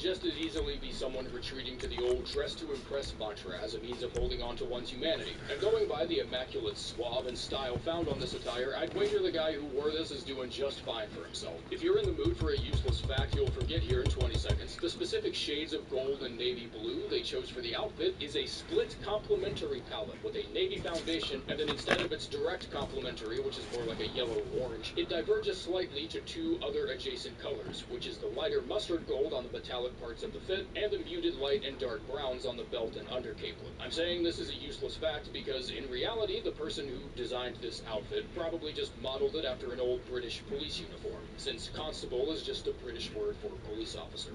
just as easily be someone retreating to the old dress to impress mantra as a means of holding on to one's humanity. And going by the immaculate suave and style found on this attire, I'd wager the guy who wore this is doing just fine for himself. If you're in the mood for a useless fact you'll forget here in 20 seconds, the specific shades of gold and navy blue they chose for the outfit is a split complementary palette with a navy foundation, and then instead of its direct complementary, which is more like a yellow-orange, it diverges slightly to two other adjacent colors, which is the lighter mustard gold on the metallic parts of the fit, and the muted light and dark browns on the belt and undercapelet. I'm saying this is a useless fact because, in reality, the person who designed this outfit probably just modeled it after an old British police uniform, since constable is just a British word for police officer.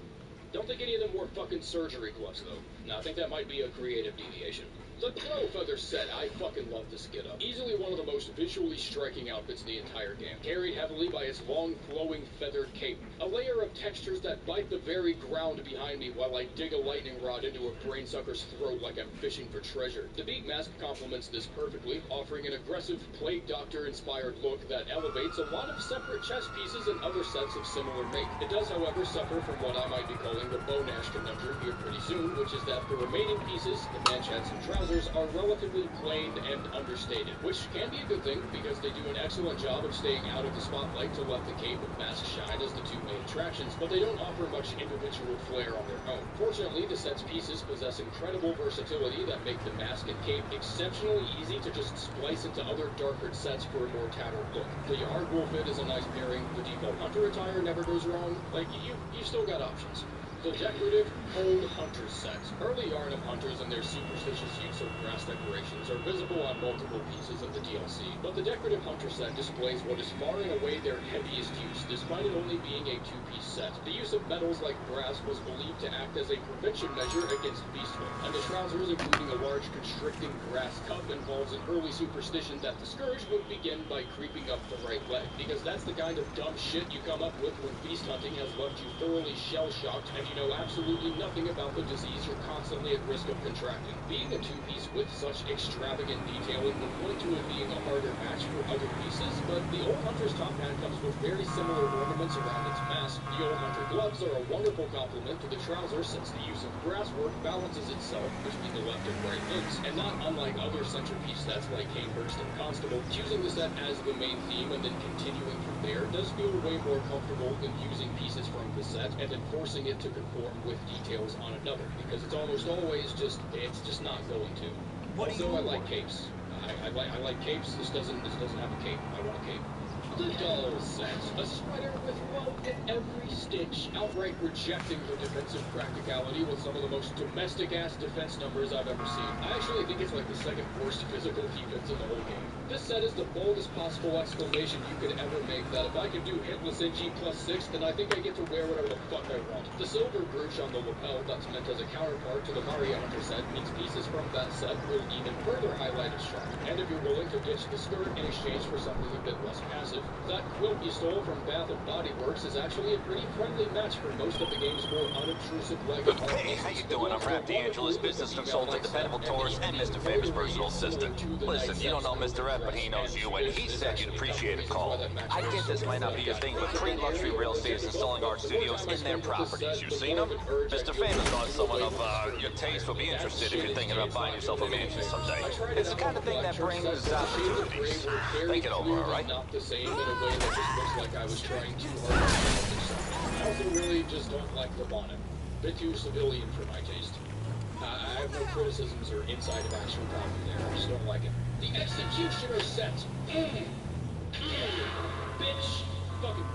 Don't think any of them wore fucking surgery gloves, though. No, I think that might be a creative deviation. The Crow Feather set, I fucking love this get-up. Easily one of the most visually striking outfits in the entire game, carried heavily by its long, flowing, feathered cape. A layer of textures that bite the very ground behind me while I dig a lightning rod into a brainsucker's throat like I'm fishing for treasure. The beak mask complements this perfectly, offering an aggressive Plague Doctor-inspired look that elevates a lot of separate chest pieces and other sets of similar make. It does, however, suffer from what I might be calling the Bonash conundrum here pretty soon, which is that the remaining pieces, the manchettes and trousers, are relatively plain and understated, which can be a good thing because they do an excellent job of staying out of the spotlight to let the cape and mask shine as the two main attractions, but they don't offer much individual flair on their own. Fortunately, the set's pieces possess incredible versatility that make the mask and cape exceptionally easy to just splice into other darker sets for a more tattered look. The hardwool fit is a nice pairing, the default hunter attire never goes wrong, like, you've still got options. The decorative Cold Hunter set. Early Yharnam hunters and their superstitious use of grass decorations are visible on multiple pieces of the DLC, but the decorative hunter set displays what is far and away their heaviest use, despite it only being a two-piece set. The use of metals like brass was believed to act as a prevention measure against beasthood, and the trousers, including a large constricting grass cuff, involves an early superstition that the scourge would begin by creeping up the right leg, because that's the kind of dumb shit you come up with when beast hunting has left you thoroughly shell-shocked and you know absolutely nothing about the disease you're constantly at risk of contracting. Being a two-piece with such extravagant detailing would point to it being a harder match for other pieces, but the Old Hunter's top hat comes with very similar ornaments around its mask. The Old Hunter gloves are a wonderful complement to the trousers since the use of brasswork balances itself between the left and right limbs, and not unlike other centerpiece sets like Caneburst and Constable, choosing the set as the main theme and then continuing from there does feel way more comfortable than using pieces from the set and then forcing it to conform with details on another, because it's almost always it's just not going to. Also, I like capes. I like capes. This doesn't have a cape. I want a cape. The Doll set. A sweater with woe in every stitch, outright rejecting the defensive practicality with some of the most domestic-ass defense numbers I've ever seen. I actually think it's like the second worst physical defense in the whole game. This set is the boldest possible exclamation you could ever make that if I could do hitless NG +6, then I think I get to wear whatever the fuck I want. The silver brooch on the lapel that's meant as a counterpart to the Mario Hunter set means pieces from that set will even further highlight its charm, and if you're willing to ditch the skirt in exchange for something a bit less passive. That quilt you stole from Bath & Body Works is actually a pretty friendly match for most of the game's more unobtrusive leg of art. Hey, how you doing? I'm Rap D'Angelo's business consultant, dependable tourist, and Mr. Famous personal assistant. Listen, you don't know Mr. F, but he knows you, and he said you'd appreciate a call. I get this might not be your thing, but pre-luxury real estate is installing art studios in their properties. You've seen them? Mr. Famous thought someone of your taste would be interested if you're thinking about buying yourself a mansion someday. It's the kind of thing that brings opportunities. Think it over, all right? Not the same in a way that just looks like I was trying too hard to do something. I also really just don't like the bonnet. Bit too civilian for my taste. I have no criticisms or inside of action value there. I just don't like it. The Executioner set. Bitch. Fucking.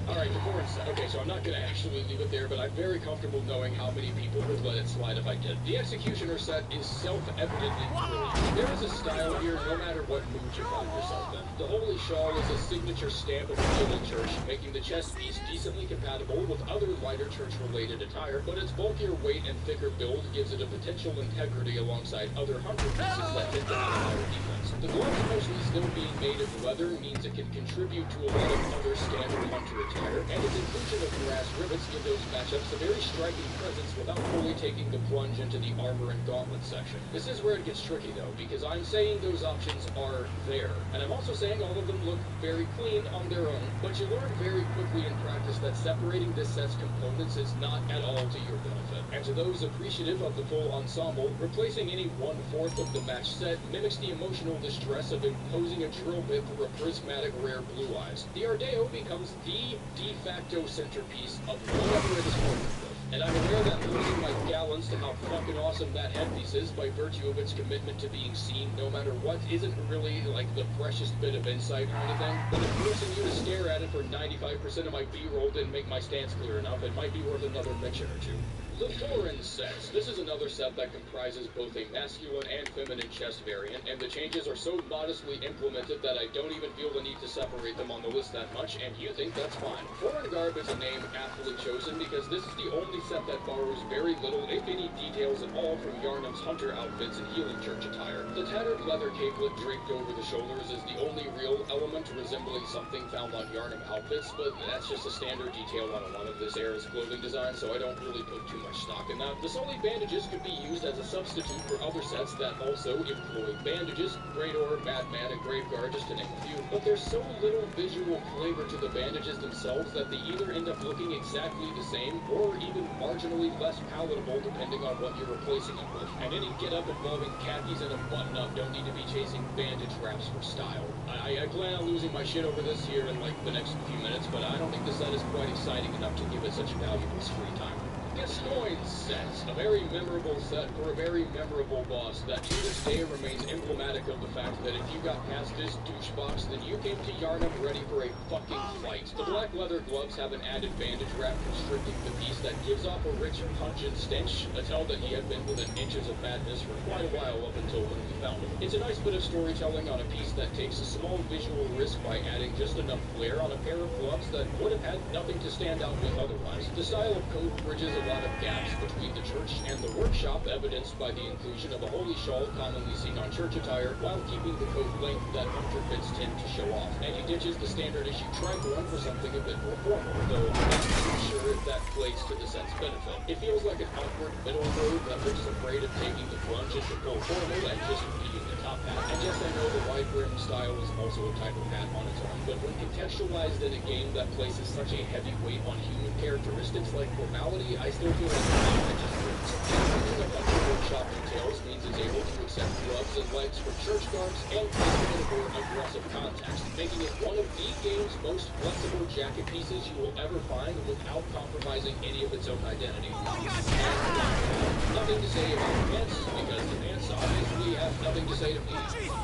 Alright, the fourth set. Okay, so I'm not gonna actually leave it there, but I'm very comfortable knowing how many people would let it slide if I did. The Executioner set is self-evidently brilliant. There is a style here no matter what mood you find yourself in. The Holy Shawl is a signature stamp of the Guilded Church, making the chest piece decently compatible with other lighter church-related attire, but its bulkier weight and thicker build gives it a potential integrity alongside other hunter pieces that tend to have higher defense. The gloves mostly still being made of leather means it can contribute to a lot of other standard hunter attire, and its inclusion of brass rivets give those matchups a very striking presence without fully taking the plunge into the armor and gauntlet section. This is where it gets tricky though, because I'm saying those options are there, and I'm also saying all of them look very clean on their own, but you learn very quickly in practice that separating this set's components is not at all to your benefit. And to those appreciative of the full ensemble, replacing any 1/4 of the match set mimics the emotional distress of imposing a drill bit through a prismatic rare blue eyes. The Ardeo becomes the de facto centerpiece of whatever it is working with. And I'm aware that losing my gallons to how fucking awesome that headpiece is by virtue of its commitment to being seen no matter what isn't really like the freshest bit of insight or anything, but if forcing you to stare at it for 95% of my B-roll didn't make my stance clear enough, it might be worth another mention or two. The Thorin set. This is another set that comprises both a masculine and feminine chest variant, and the changes are so modestly implemented that I don't even feel the need to separate them on the list that much, and you think that's fine. Thorin Garb is a name aptly chosen because this is the only set that borrows very little, if any, details at all from Yharnam's hunter outfits and healing church attire. The tattered leather capelet draped over the shoulders is the only real element resembling something found on Yharnam outfits, but that's just a standard detail on a lot of this era's clothing design, so I don't really put too much stock in that. The Sully bandages could be used as a substitute for other sets that also employ bandages, Great Orb, Madman, and Graveguard, just to name a few, but there's so little visual flavor to the bandages themselves that they either end up looking exactly the same, or even marginally less palatable depending on what you're replacing them with. And any get-up involving khakis and a button-up don't need to be chasing bandage wraps for style. I plan on losing my shit over this here in like the next few minutes, but I don't think the set is quite exciting enough to give it such valuable screen time. Gascoigne's set, a very memorable set for a very memorable boss that to this day remains emblematic of the fact that if you got past this douchebox, then you came to Yharnam ready for a fucking fight. The black leather gloves have an added bandage wrap constricting the piece that gives off a rich, pungent stench, a tell that he had been within inches of madness for quite a while up until when we found him. It's a nice bit of storytelling on a piece that takes a small visual risk by adding just enough flair on a pair of gloves that would have had nothing to stand out with otherwise. The style of coat bridges a lot of gaps between the church and the workshop, evidenced by the inclusion of a holy shawl commonly seen on church attire, while keeping the coat length that hunter fits tend to show off. And he ditches the standard issue trike one for something a bit more formal, though I'm not too sure if that plays to the set's benefit. It feels like an awkward middle road that looks afraid of taking the plunge into full formal and just being the top hat. And yes, I know the wide brim style is also a type of hat on its own, but when contextualized in a game that places such a heavy weight on human characteristics like formality, I still feel like it just works. Using a bunch of workshop details means it's able to accept gloves and legs for church guards and place it in a more aggressive context, making it one of the game's most flexible jacket pieces you will ever find without compromising any of its own identity. And nothing to say about the pants, because the pants obviously have nothing to say to me.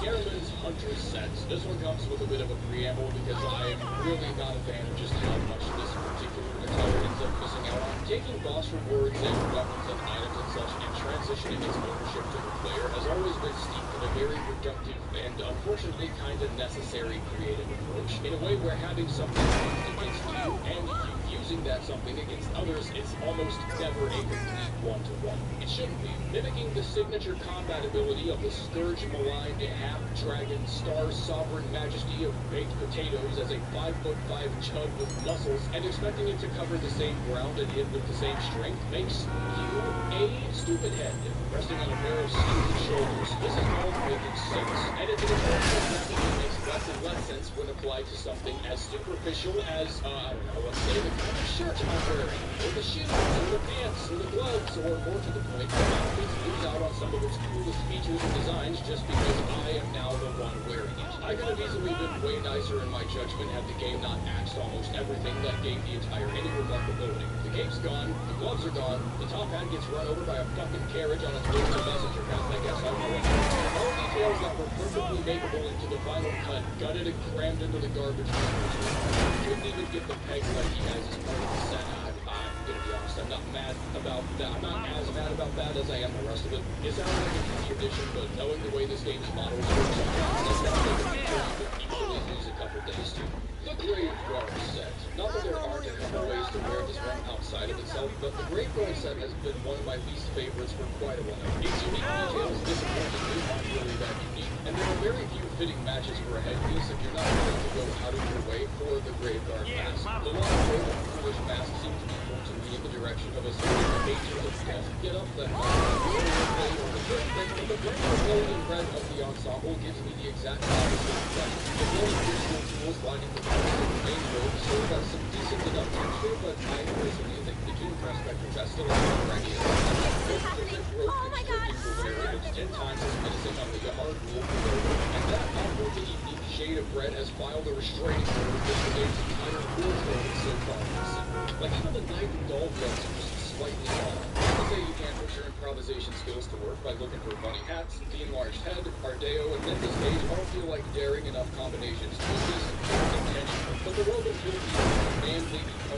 Gehrman's Hunter's set. This one comes with a bit of a preamble because I am really not a fan of just how much this particular attire ends up missing out on. Taking boss rewards and weapons and items and such and transitioning its ownership to the player has always been steeped in a very reductive and unfortunately kind of necessary creative approach, in a way where having something used against you and you using that something against others is almost never a complete one-to-one. It shouldn't be. Mimicking the signature combat ability of the Scourge maligned half-dragon star sovereign majesty of baked potatoes as a 5'5" chud with muscles and expecting it to cover the same ground and hit with the same strength makes you a stupid head resting on a pair of stupid shoulders. This is all making sense, and it's an example that makes less and less sense when applied to something as superficial as, I don't know, let's say the kind of shirt I'm wearing, or the shoes, or the pants, or the gloves, or more to the point, the outfit lose out on some of its coolest features and designs just because I am now the one wearing it. I could have easily been way nicer in my judgment had the game not axed almost everything that gave the attire any remarkability. The cape's gone, the gloves are gone, the top hat gets run over by a fucking carriage on its way to the messenger path, I guess I'll know it. All details that were perfectly makeable into the final cut, gutted and crammed into the garbage can. Couldn't even get the peg like he has as part of the set. I'm gonna be honest, I'm not mad about that. I'm not as mad about that as I am the rest of it. It sounds like a easy addition, but knowing the way this game's models work sometimes, that's not like a feature you could easily lose a couple days to. The Graveguard set. Not that there aren't a couple ways to wear this one outside of itself, myself, but the Graveguard set has been one of my least favorites for quite a while. Its unique details, disappointingly, aren't really that unique, and there are very few fitting matches for a headpiece if you're not willing to go out of your way for the Graveguard mask. The long road of foolish mask seems to be pointing me in the direction of a sort of agent of death. Get up that but the brand gold and red of the ensemble gives me the exact opposite effect. The glowing crystal tools lining the main road serve as some decent enough texture, but I personally think the Doom Prospector has still a better idea. Oh my god! It's 10 times as menacing on the hard wolf road, and that awkwardly unique shade of red has filed a restraining order against the game's entire wardrobe so far this season. Like even the knife and doll guns are just slightly off. Not to say you can't put your improvisation skills to work by looking for funny hats, the enlarged head, Ardeo, and then this stage all feel like daring enough combinations to at least intentional. But the Rogan feel manly no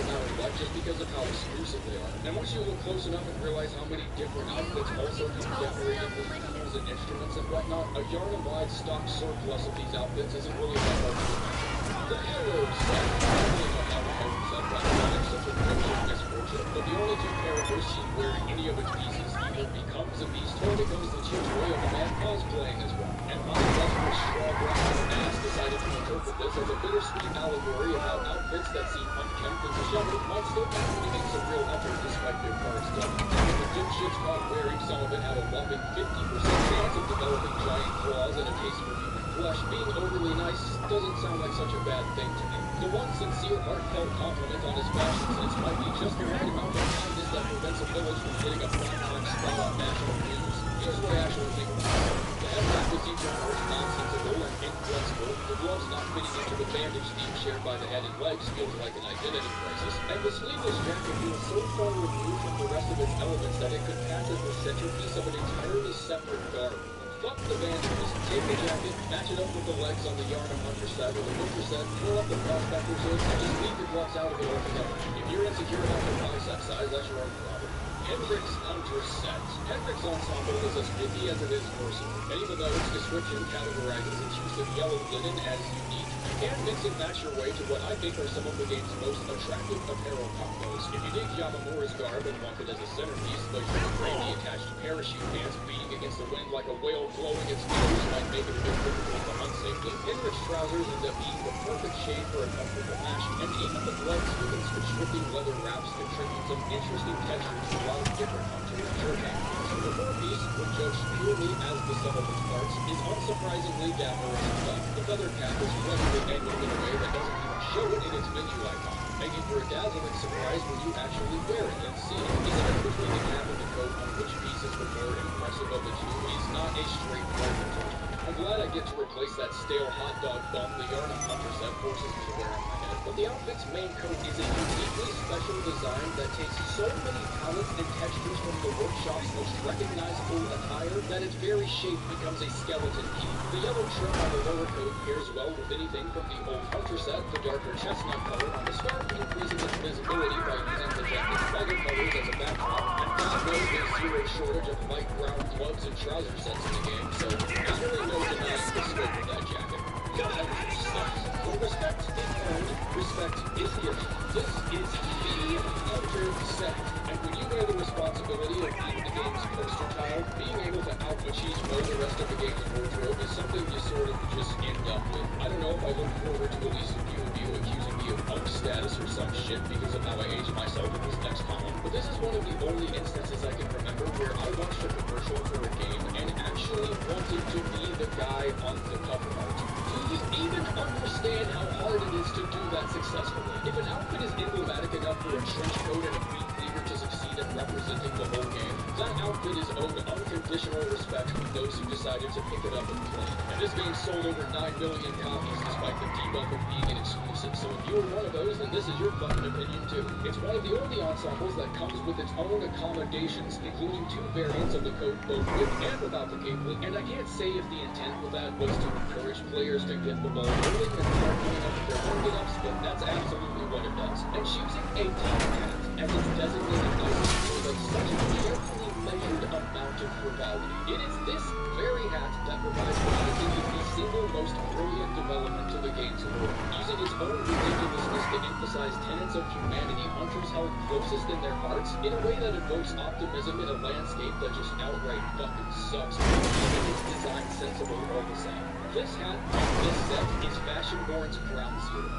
matter what, just because of how exclusive they are. And once you look close enough and realize how many different outfits also come decorated with tools and instruments and whatnot, a yarn-wide stock surplus of these outfits isn't really that hard to imagine. The hero set, I don't really know how the hero set got such a picture misfortune, but the only two characters seen wearing any of its pieces either becomes a beast or becomes the tutorial of a man cosplaying as one. And my desperate straw-brown ass decided to interpret this as a bittersweet allegory of how outfits that seem unkempt and disheveled might still actually make some real effort despite their parts done. If the dipshits caught wearing some of it had a whopping 50% chance of developing giant claws and a taste for human flesh, being overly nice doesn't sound like such a bad thing to me. The one sincere, heartfelt compliment on his fashion sense might be just the right amount of kindness that prevents a village from getting a prime-time spot on national news. Here's what I actually think about it. The headlock was even more nonsensical and inflexible. The gloves not fitting into the bandage theme shared by the head and legs feels like an identity crisis. And the sleeveless jacket feels so far removed from the rest of its elements that it could pass as the centerpiece of an entirely separate garb. Fuck the bandages, take the jacket, match it up with the legs on the Yarnum Hunter set or the Winter set, pull up the Prospector's hood, and just leave the gloves out of it altogether. If you're insecure about your bicep size, that's your own problem. Hendrix Hunter set. Hendrix Ensemble is as pithy as it is versatile, and even though its description categorizes its use of yellow linen as unique, you can mix and match your way to what I think are some of the game's most attractive apparel combos. If you dig Yamamura's garb and want it as a centerpiece, the gravy attached parachute pants beating against the wind like a whale blowing its nose might make it a bit difficult to hunt safely. Hendrix trousers end up being the perfect shade for a comfortable match, and even the gloves with its constricting leather wraps contribute some interesting textures to a lot of different hunter and shirt outfits. The four-piece, when judged purely as the sum of its parts, is unsurprisingly dapper as fuck. The feather cap is cleverly angled in a way that doesn't even show it in its menu icon, making for a dazzling surprise when you actually wear it and see it. The difference between the cap and the coat on which piece is the more impressive of the two is not a straightforward one. I'm glad I get to replace that stale hot dog bum the Yarnum Hunter set forces me to wear on my head. But the outfit's main coat is a uniquely special design that takes so many palettes and textures from the workshop's most recognizable attire that its very shape becomes a skeleton key. The yellow trim on the lower coat pairs well with anything from the old Hunter set, the darker chestnut color on the scarf increasing its visibility by using the jacket's feather colors as a backdrop, and God knows there's zero shortage of light brown gloves and trouser sets in the game, so there's really no denying the scope of that jacket. God, well, respect is earned, respect is given. This is the Hunter set, and when you wear the responsibility of being the game's poster child, being able to out-machismo the rest of the game's wardrobe is something you sort of just end up with. I don't know if I look forward to at least a few of you accusing me of punk status or some shit because of how I age myself in this next column, but this is one of the only instances I can remember where I watched a commercial for a game and actually wanted to be the guy on the cover art. Do you even understand how hard it is to do that successfully? If an outfit is emblematic enough for a trench coat and a meat cleaver to succeed at representing the whole game, that outfit is owed unconditional respect from those who decided to pick it up and play. And this game sold over 9 million copies despite the debuff of being an exclusive, so if you were one of those, then this is your fucking opinion too. It's one of the only ensembles that comes with its own accommodations, including 2 variants of the coat both with and without the capelet, and I can't say if the intent with that was to encourage players to get the ball rolling and start pulling up their own get-ups, but that's absolutely what it does. And choosing a top hat as its designated item is such a carefully unmeasured amount of frivolity. It is this very hat that provides what I think is the single most brilliant development to the game's lore. Using its own ridiculousness to emphasize tenets of humanity hunters held closest in their hearts in a way that evokes optimism in a landscape that just outright fucking sucks, keeping its design sensible all the same. This hat on this set is Fashionborn's ground zero.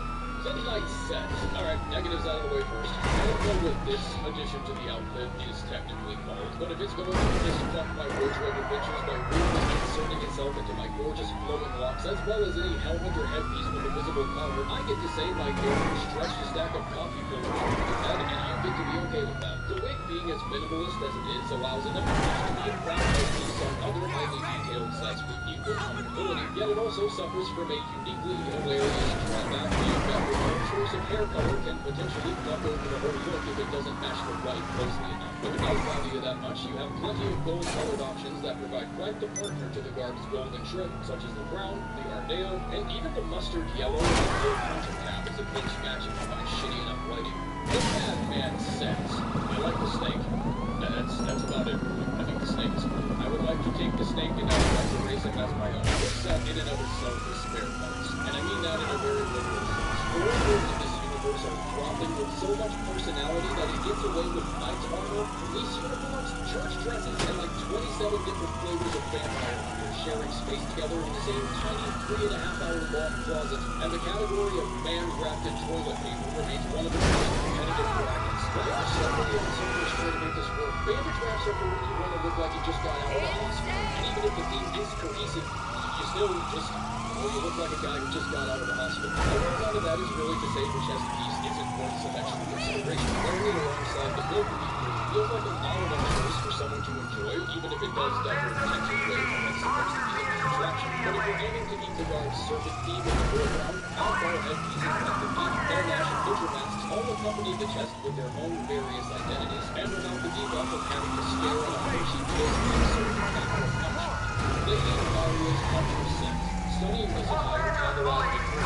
The night set. Alright, negatives out of the way first. I don't know what this addition to the outfit is technically called, but if it's going to just fuck my wardrobe adventures by weirdly inserting itself into my gorgeous flowing locks, as well as any helmet or headpiece with a visible collar, I get to say my character stretched a stack of coffee fillers over his head, and you get to be okay with that. The wig being as minimalist as it is allows an image to be in brown headpiece on other highly detailed sets with equal comfortability, yet it also suffers from a uniquely hilarious drawback being that choice of hair color can potentially fuck over the whole look if it doesn't match the white closely enough. If it does bother you that much, you have plenty of gold-colored options that provide quite the partner to the garb's golden trim, such as the brown, the ardeo, and even the mustard yellow and the gold hunter cap is a pinch matching by shitty enough lighting. The Madman says, I like the snake. And that's about it. I think the snake is cool. I would like to take the snake and I would like to raise him as my own. This set in and of itself is spare parts. And I mean that in a very literal sense. The warlords in this universe are throbbing with so much personality that it gets away with knight's armor, police uniforms, church dresses, and like 27 different flavors of vampire hunters sharing space together in the same tiny 3.5-hour long closet. And the category of man-grafted toilet paper remains one of the most competitive brackets. But there are so many ensembles trying to make this work. Bandage wraps are for when you want to look like you just got out of the hospital. And even if the theme is cohesive, you still just... well, you look like a guy who just got out of the hospital. Although none of that is really to say the chest piece isn't worth some extra consideration. Wearing it alongside the bill feels like an all-in choice for someone to enjoy, even if it does divert attention away from what's supposed to be the main attraction. But if you're aiming to keep the guard's serpent theme in the foreground, outlaw headpieces like the beak, airdash, and butcher masks all accompany the chest with their own various identities, and without the debuff of having to stare at a Hershey kiss and serve a capital punch. Lady Maria's Hunter set. Studying this attire cataloged it for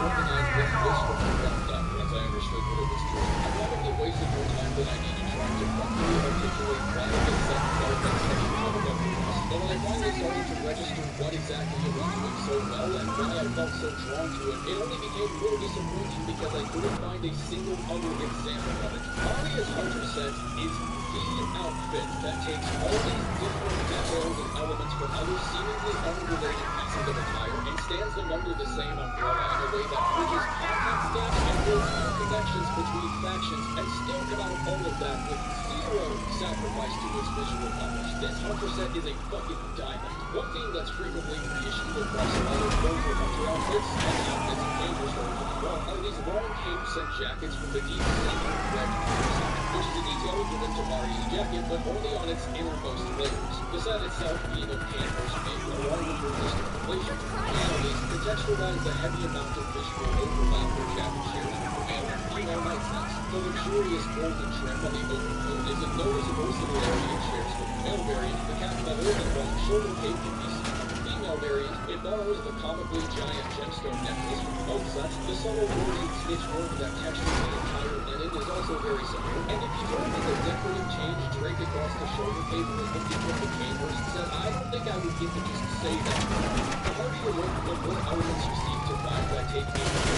organized with this from the ground up once I understood what it was doing. I probably wasted more time than I needed trying to properly articulate why this set felt like such a comic book for us. But when I finally started to register what exactly it was doing so well and why I felt so drawn to it, it only became more disappointing because I couldn't find a single other example of it. Maria's Hunter set is the outfit that takes all these different details and elements from other seemingly unrelated pieces of attire and stands them under the same umbrella in a way that bridges contact steps and builds new connections between factions and still come out of all of that with zero sacrifice to its visual polish. This Hunter set is a fucking diamond. One theme that's frequently reissued across other older Hunter outfits and outfits in Gamer stores as well are these long capes and jackets from the deep sea red set, which is a detail given to Maria's jacket, but only on its innermost layers. The set itself being of canvas made along with resistant inflation. Realities contextualize the heavy amount of visual overlap their jacket shares with the male and female night sets. The luxurious golden trim on the overcoat is a noticeable similarity it shares with the male variant. The cap feather and long shoulder cape can be seen on the female variant. It borrows the comically giant gemstone necklace from both sets. The subtle ornate stitchwork that textures the entire linen is also very similar. And if you don't think a decorative change draped across the shoulder cape was looking from the canvas set, I don't think I would get to just say that. The harder you look, the more elements you seek to find by taking the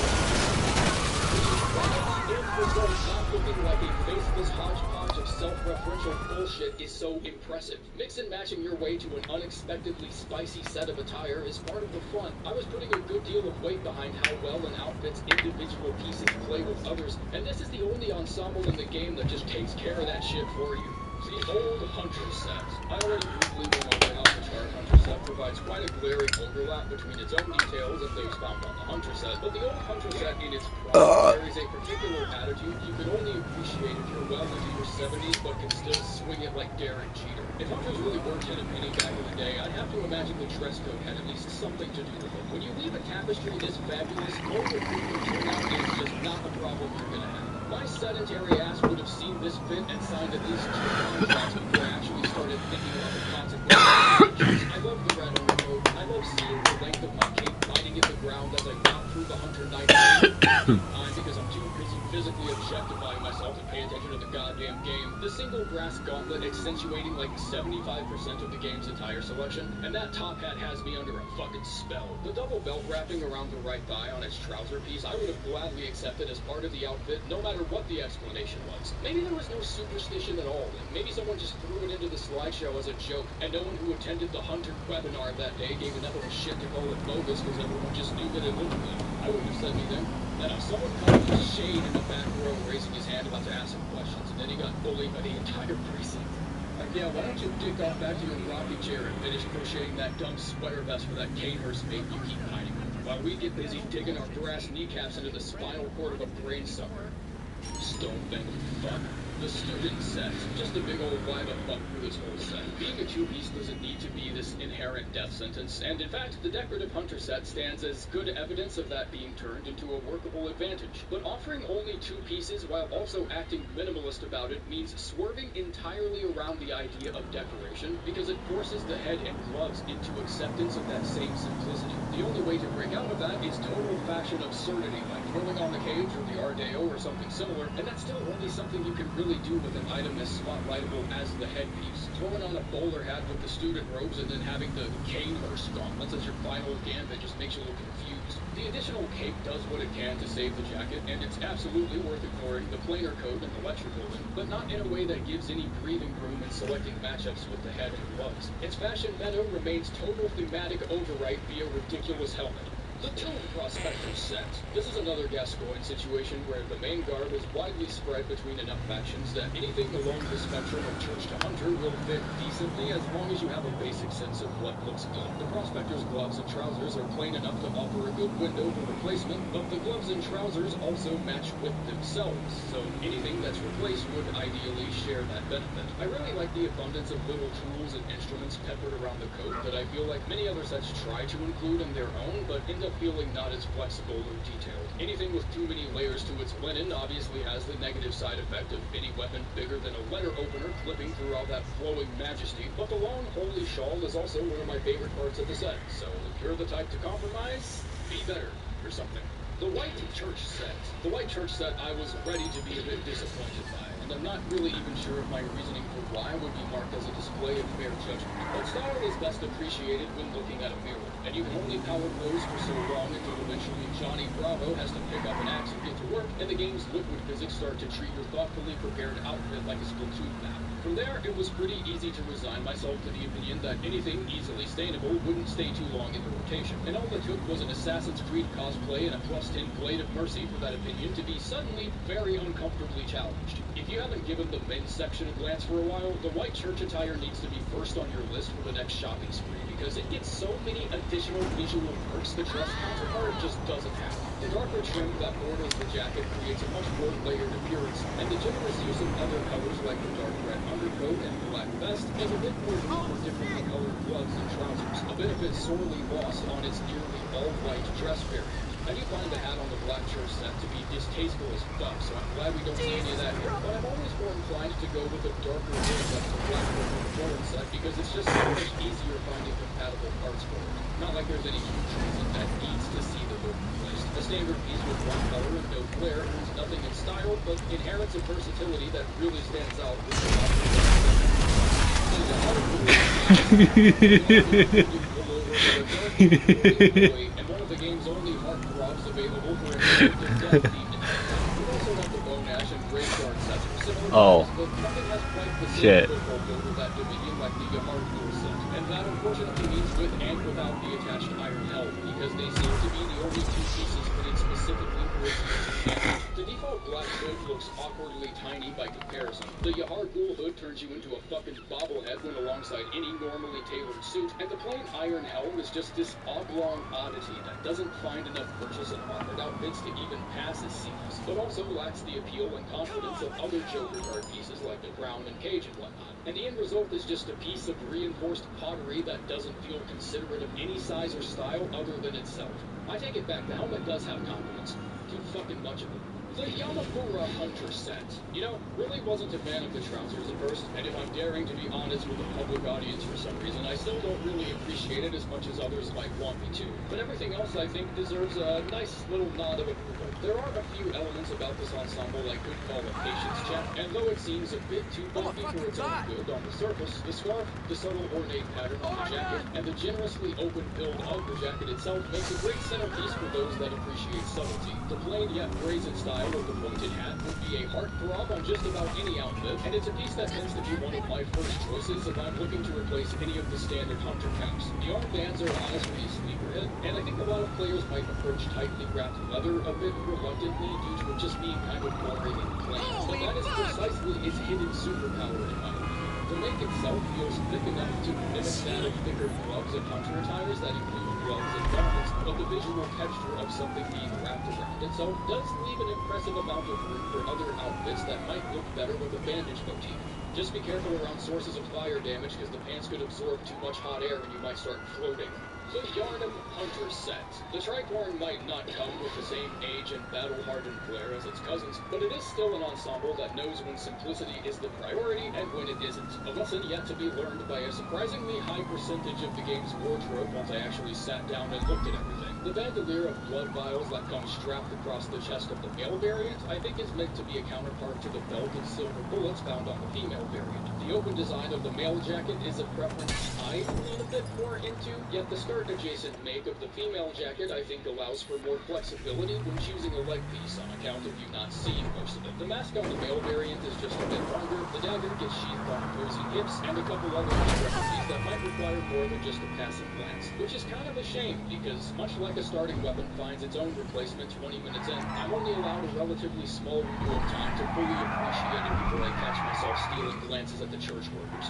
result, not looking like a faceless hodgepodge of self-referential bullshit is so impressive. Mix and matching your way to an unexpectedly spicy set of attire is part of the fun. I was putting a good deal of weight behind how well an outfit's individual pieces play with others, and this is the only ensemble in the game that just takes care of that shit for you. The old Hunter set. I already briefly went over how the chart Hunter set provides quite a glaring overlap between its own details and those found on the Hunter set, but the old Hunter set in its prime carries a particular attitude you could only appreciate if you're well into your 70s but can still swing it like Derek Jeter. If Hunters really worked at a penny back in the day, I'd have to imagine the dress code had at least something to do with it. When you leave a tapestry this fabulous, all the frequent turnout is just not a problem you're gonna have. My sedentary ass would have seen this fit and signed at least 2 contracts before I actually started thinking about the consequences. I love the red overcoat. I love seeing the length of my cape biting at the ground as I mount through the Hunter night time because I'm too busy physically objectifying myself to pay attention to the goddamn game. The single brass gauntlet accentuating like 75% of the game's entire selection, and that top hat has me under a fucking spell. The double belt wrapping around the right thigh on its trouser piece, I would have gladly accepted as part of the outfit, no matter what the explanation was. Maybe there was no superstition at all, and maybe someone just threw it into the slideshow as a joke, and no one who attended the Hunter webinar that day gave enough of a shit to call it bogus because everyone just knew that it looked good. I wouldn't have said anything. Then someone caught his shade in the back row raising his hand about to ask him questions, and then he got bullied by the entire precinct. Like, yeah, why don't you dick off back to your rocking chair and finish crocheting that dumb sweater vest for that Canehurst mate you keep hiding with, while we get busy digging our brass kneecaps into the spinal cord of a brain sucker. Stone-fangled fuck. The student set. Just a big old why the fuck through this whole set. Being a two-piece doesn't need to be this inherent death sentence, and in fact, the decorative Hunter set stands as good evidence of that being turned into a workable advantage. But offering only two pieces while also acting minimalist about it means swerving entirely around the idea of decoration, because it forces the head and gloves into acceptance of that same simplicity. The only way to break out of that is total fashion absurdity, like throwing on the cage or the Ardeo or something similar, and that's still only something you can really do with an item as spotlightable as the headpiece. Throwing on a bowler hat with the student robes and then having the Canehurst gauntlets as your final gambit just makes you look confused. The additional cape does what it can to save the jacket, and it's absolutely worth ignoring the planar coat and the lecture building, but not in a way that gives any breathing room in selecting matchups with the head and gloves. Its fashion meta remains total thematic overwrite via ridiculous helmet. The Tomb Prospector set. This is another Gascoigne situation where the main garb is widely spread between enough factions that anything along the spectrum of Church to Hunter will fit decently as long as you have a basic sense of what looks good. The Prospector's gloves and trousers are plain enough to offer a good window for replacement, but the gloves and trousers also match with themselves, so anything that's replaced would ideally share that benefit. I really like the abundance of little tools and instruments peppered around the coat that I feel like many other sets try to include in their own, but end up feeling not as flexible or detailed. Anything with too many layers to its linen obviously has the negative side effect of any weapon bigger than a letter opener clipping through all that flowing majesty, but the long holy shawl is also one of my favorite parts of the set, so if you're the type to compromise, be better, or something. The White Church set. The White Church set I was ready to be a bit disappointed by, and I'm not really even sure if my reasoning for why would be marked as a display of fair judgment. But style is best appreciated when looking at a mirror, and you can only power pose for so long until eventually Johnny Bravo has to pick up an axe and get to work, and the game's liquid physics start to treat your thoughtfully prepared outfit like a Splatoon map. From there, it was pretty easy to resign myself to the opinion that anything easily stainable wouldn't stay too long in the rotation, and all it took was an Assassin's Creed cosplay and a +10 Blade of Mercy for that opinion to be suddenly very uncomfortably challenged. If you haven't given the men's section a glance for a while, the White Church attire needs to be first on your list for the next shopping spree, because it gets so many additional visual perks the dress counterpart just doesn't have. The darker trim that borders the jacket creates a much more layered appearance, and the generous use of other colors like the dark red undercoat and black vest make a bit more room for differently colored gloves and trousers, a benefit sorely lost on its nearly all-white dress variant. I do find the hat on the Black Church set to be distasteful as fuck, so I'm glad we don't see any of that here, but I'm always more inclined to go with a darker haircut to black for the foreign set because it's just so much easier finding compatible parts for it. Not like there's any huge reason that needs to see the look replaced. A standard piece with one color and no glare earns nothing in style, but inherits a versatility that really stands out with the and one of the game's only heartthrobs available for inflicted death demon. We also have the Bone Ash and Graveyard sets for similar Oh. but nothing has quite the Shit. same foothold over that Dominion like the Yahar Ghoul set. And that unfortunately means with and without the attached Iron Helm, because they seem to be the only two pieces fitted specifically for its use. The default black hood looks awkwardly tiny by comparison. The Yahar Ghoul hood turns you into a fucking bobblehead when alongside any normally tailored suit, and the plain Iron Helm is just this oblong oddity that doesn't find enough purchase and armored outfits to even pass as seamless, but also lacks the appeal and confidence of other Joker card pieces like the Crown and Cage and whatnot. And the end result is just a piece of reinforced pottery that doesn't feel considerate of any size or style other than itself. I take it back, the helmet does have compliments. Too fucking much of them. The Yamakura Hunter set. You know, really wasn't a fan of the trousers at first, and if I'm daring to be honest with a public audience for some reason, I still don't really appreciate it as much as others might want me to. But everything else I think deserves a nice little nod of approval. There are a few elements about this ensemble I could call a patience check, and though it seems a bit too bulky for its own good on the surface, the scarf, the subtle ornate pattern on the jacket, and the generously open build of the jacket itself makes a great centerpiece for those that appreciate subtlety. The plain yet brazen style of the pointed hat would be a heartthrob on just about any outfit, and it's a piece that tends to be one of my first choices if I'm looking to replace any of the standard hunter caps. The armbands are honestly a sleeper hit, and I think a lot of players might approach tightly wrapped leather a bit reluctantly due to it just being kind of boring and plain. But that is precisely its hidden superpower in my opinion. The make itself feels thick enough to mimic that of thicker gloves and hunter attires that include gloves and garments, but the visual texture of something being wrapped around itself does leave an impressive amount of room for other outfits that might look better with a bandage motif. Just be careful around sources of fire damage because the pants could absorb too much hot air and you might start floating. The Yharnam Hunter set. The Tricorn might not come with the same age and battle-hardened flair as its cousins, but it is still an ensemble that knows when simplicity is the priority and when it isn't. A lesson yet to be learned by a surprisingly high percentage of the game's wardrobe once I actually sat down and looked at everything. The bandolier of blood vials that comes strapped across the chest of the male variant, I think is meant to be a counterpart to the belt and silver bullets found on the female variant. The open design of the male jacket is a preference I lean a bit more into, yet the skirt-adjacent make of the female jacket I think allows for more flexibility when choosing a leg piece on account of you not seeing most of it. The mask on the male variant is just a bit longer, the dagger gets sheathed on opposing hips, and a couple other discrepancies that might require more than just a passing glance, which is kind of a shame because, much like a starting weapon finds its own replacement 20 minutes in, I'm only allowed a relatively small window of time to fully appreciate it before I catch myself stealing glances at the church workers.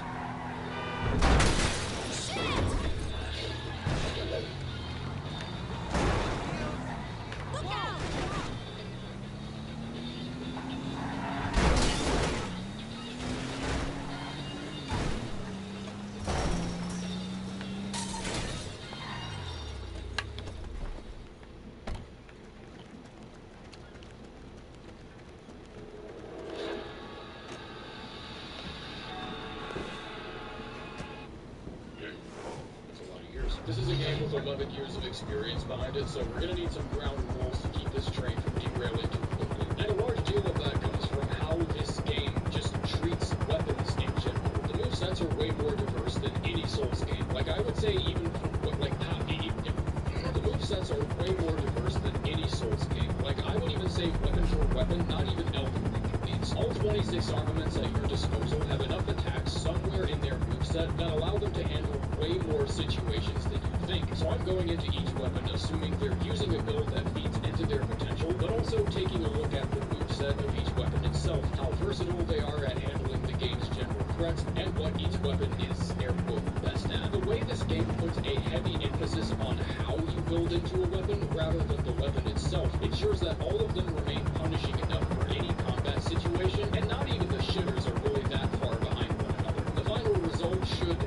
This is a game with 11 years of experience behind it, so we're going to need some ground rules to keep this train from derailing too quickly. And a large deal of that comes from how this game just treats weapons in general. The movesets are way more diverse than any Souls game. Like, I would say even from, the movesets are way more diverse than any Souls game. Like, I would even say weapon for weapon, not even Elden Ring competes. All 26 armaments at your disposal have enough attacks somewhere in their moveset that allow them to handle way more situations than you think. So I'm going into each weapon assuming they're using a build that feeds into their potential, but also taking a look at the moveset of each weapon itself, how versatile they are at handling the game's general threats, and what each weapon is, air quote, best at. The way this game puts a heavy emphasis on how you build into a weapon rather than the weapon itself ensures that all of them remain punishing enough for any combat situation, and not even the shitters are really that far behind one another. The final result should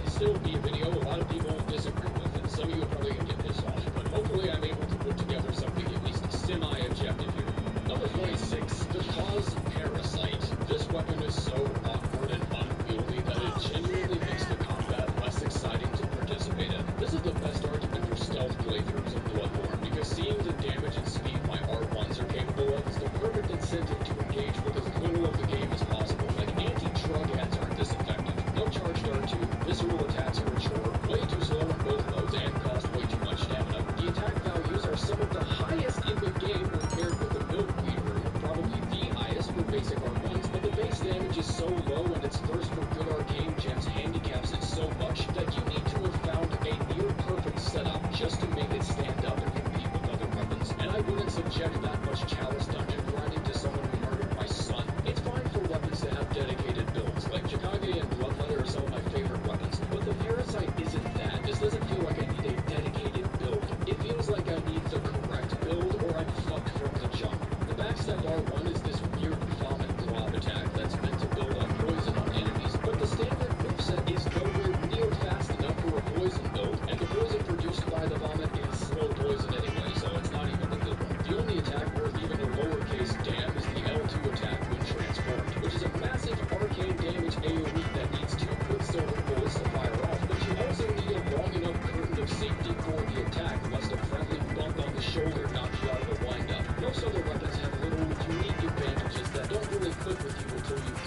still be a video a lot of people disagree with, and some of you are probably going to get pissed off, but hopefully I'm able to put together something at least semi-objective here. Number 26, the Cause Parasite. This weapon is so awkward and unwieldy that it genuinely makes the combat less exciting to participate in. This is the best argument for stealth playthroughs of Bloodborne, because seeing the damage and speed my R1s are capable of is the perfect incentive to engage with as little of the game as possible. Like, anti-drug ads aren't this effective. No charged R2, visceral attacks are a chore, way too slow on both modes, and cost way too much stamina. The attack values are some of the highest in the game when paired with the build leader, probably the highest for basic R1s, but the base damage is so low and its thirst for good arcane gems handicaps it so much that you need to have found a near-perfect setup just to make it stand up and compete with other weapons. And I wouldn't subject that much Chalice dungeon grinding to someone who murdered my son. It's fine for weapons to have dedicated builds, like Chikage and Bloodletter are some of my favorite weapons, but the Parasite isn't that. This doesn't feel like I need a dedicated build. It feels like I need the correct build, or I'm fucked from the jump. The backstab R1 is this weird vomit glob attack that's meant to build up poison on enemies, but the standard moveset is nowhere near fast enough for a poison build, and the poison produced by the vomit is slow poison anyway, so it's not even a good one. The only attack worth even a lowercase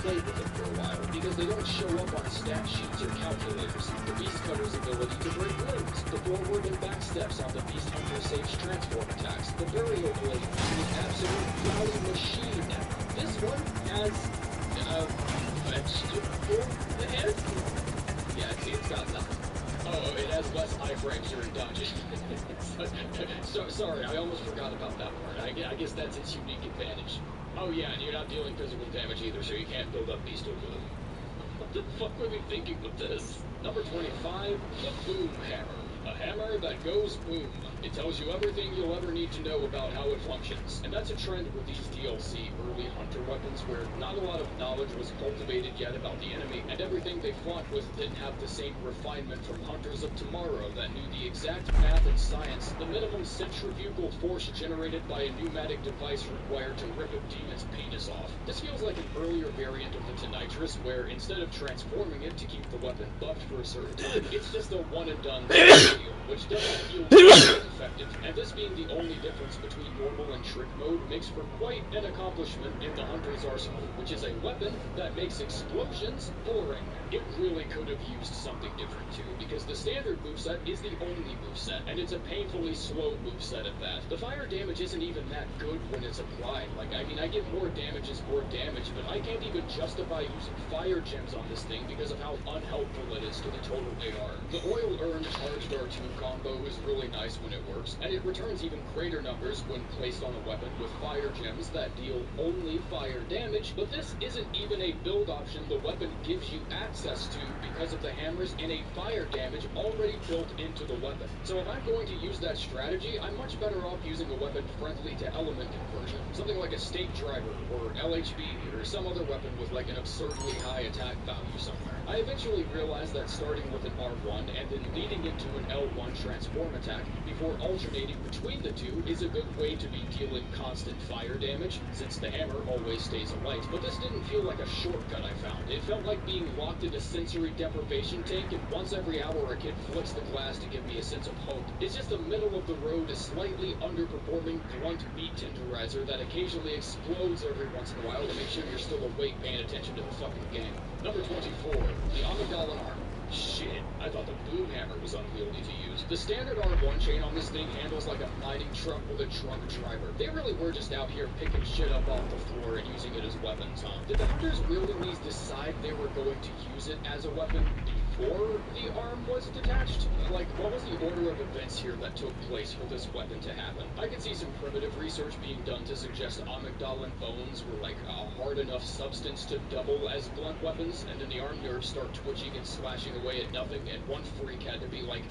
played with them for a while, because they don't show up on stat sheets or calculators. The Beast Cutter's ability to break limbs, the forward and back steps on the Beast Hunter Sage's transform attacks, the Burial Blade, an absolute bloody machine. This one has vegetable head? Yeah, it's got nothing. Oh, it has less iframes during dodging. So, sorry, I almost forgot about that part. I guess that's its unique advantage. Oh yeah, and you're not dealing physical damage either, so you can't build up beast over them. What the fuck were we thinking with this? Number 25, the Boom Hammer. A hammer that goes boom. It tells you everything you'll ever need to know about how it functions. And that's a trend with these DLC early hunter weapons where not a lot of knowledge was cultivated yet about the enemy, and everything they fought with didn't have the same refinement from hunters of tomorrow that knew the exact math and science, the minimum centrifugal force generated by a pneumatic device required to rip a demon's penis off. This feels like an earlier variant of the Tonitrus where instead of transforming it to keep the weapon buffed for a certain time, it's just a one and done deal, which doesn't feel very effective. And this being the only difference between normal and trick mode makes for quite an accomplishment in the hunter's arsenal, which is a weapon that makes explosions boring. It really could have used something different too, because the standard moveset is the only moveset, and it's a painfully slow moveset at that. The fire damage isn't even that good when it's applied. Like, I mean, I get more damage is more damage, but I can't even justify using fire gems on this thing because of how unhelpful it is to the total AR. The oil-earned charged R2 combo is really nice when it works, and it returns even greater numbers when placed on a weapon with fire gems that deal only fire damage, but this isn't even a build option the weapon gives you access to because of the hammers and a fire damage already built into the weapon. So if I'm going to use that strategy, I'm much better off using a weapon friendly to element conversion. Something like a stake driver, or LHB, or some other weapon with like an absurdly high attack value somewhere. I eventually realized that starting with an R1 and then leading into an L1 transform attack before alternating between the two is a good way to be dealing constant fire damage, since the hammer always stays alight. But this didn't feel like a shortcut I found. It felt like being locked in a sensory deprivation tank, and once every hour a kid flicks the glass to give me a sense of hope. It's just a middle-of-the-road, slightly underperforming blunt meat tenderizer that occasionally explodes every once in a while to make sure you're still awake paying attention to the fucking game. Number 24, the Amygdalan Arm. Shit, I thought the Boom Hammer was unwieldy to use. The standard R1 chain on this thing handles like a mining truck with a drunk driver. They really were just out here picking shit up off the floor and using it as weapons, huh? Did the hunters really decide they were going to use it as a weapon before the arm was detached? Like, what was the order of events here that took place for this weapon to happen? I could see some primitive research being done to suggest amygdalan bones were like a hard enough substance to double as blunt weapons, and then the arm nerves start twitching and slashing away at nothing, and one freak had to be like,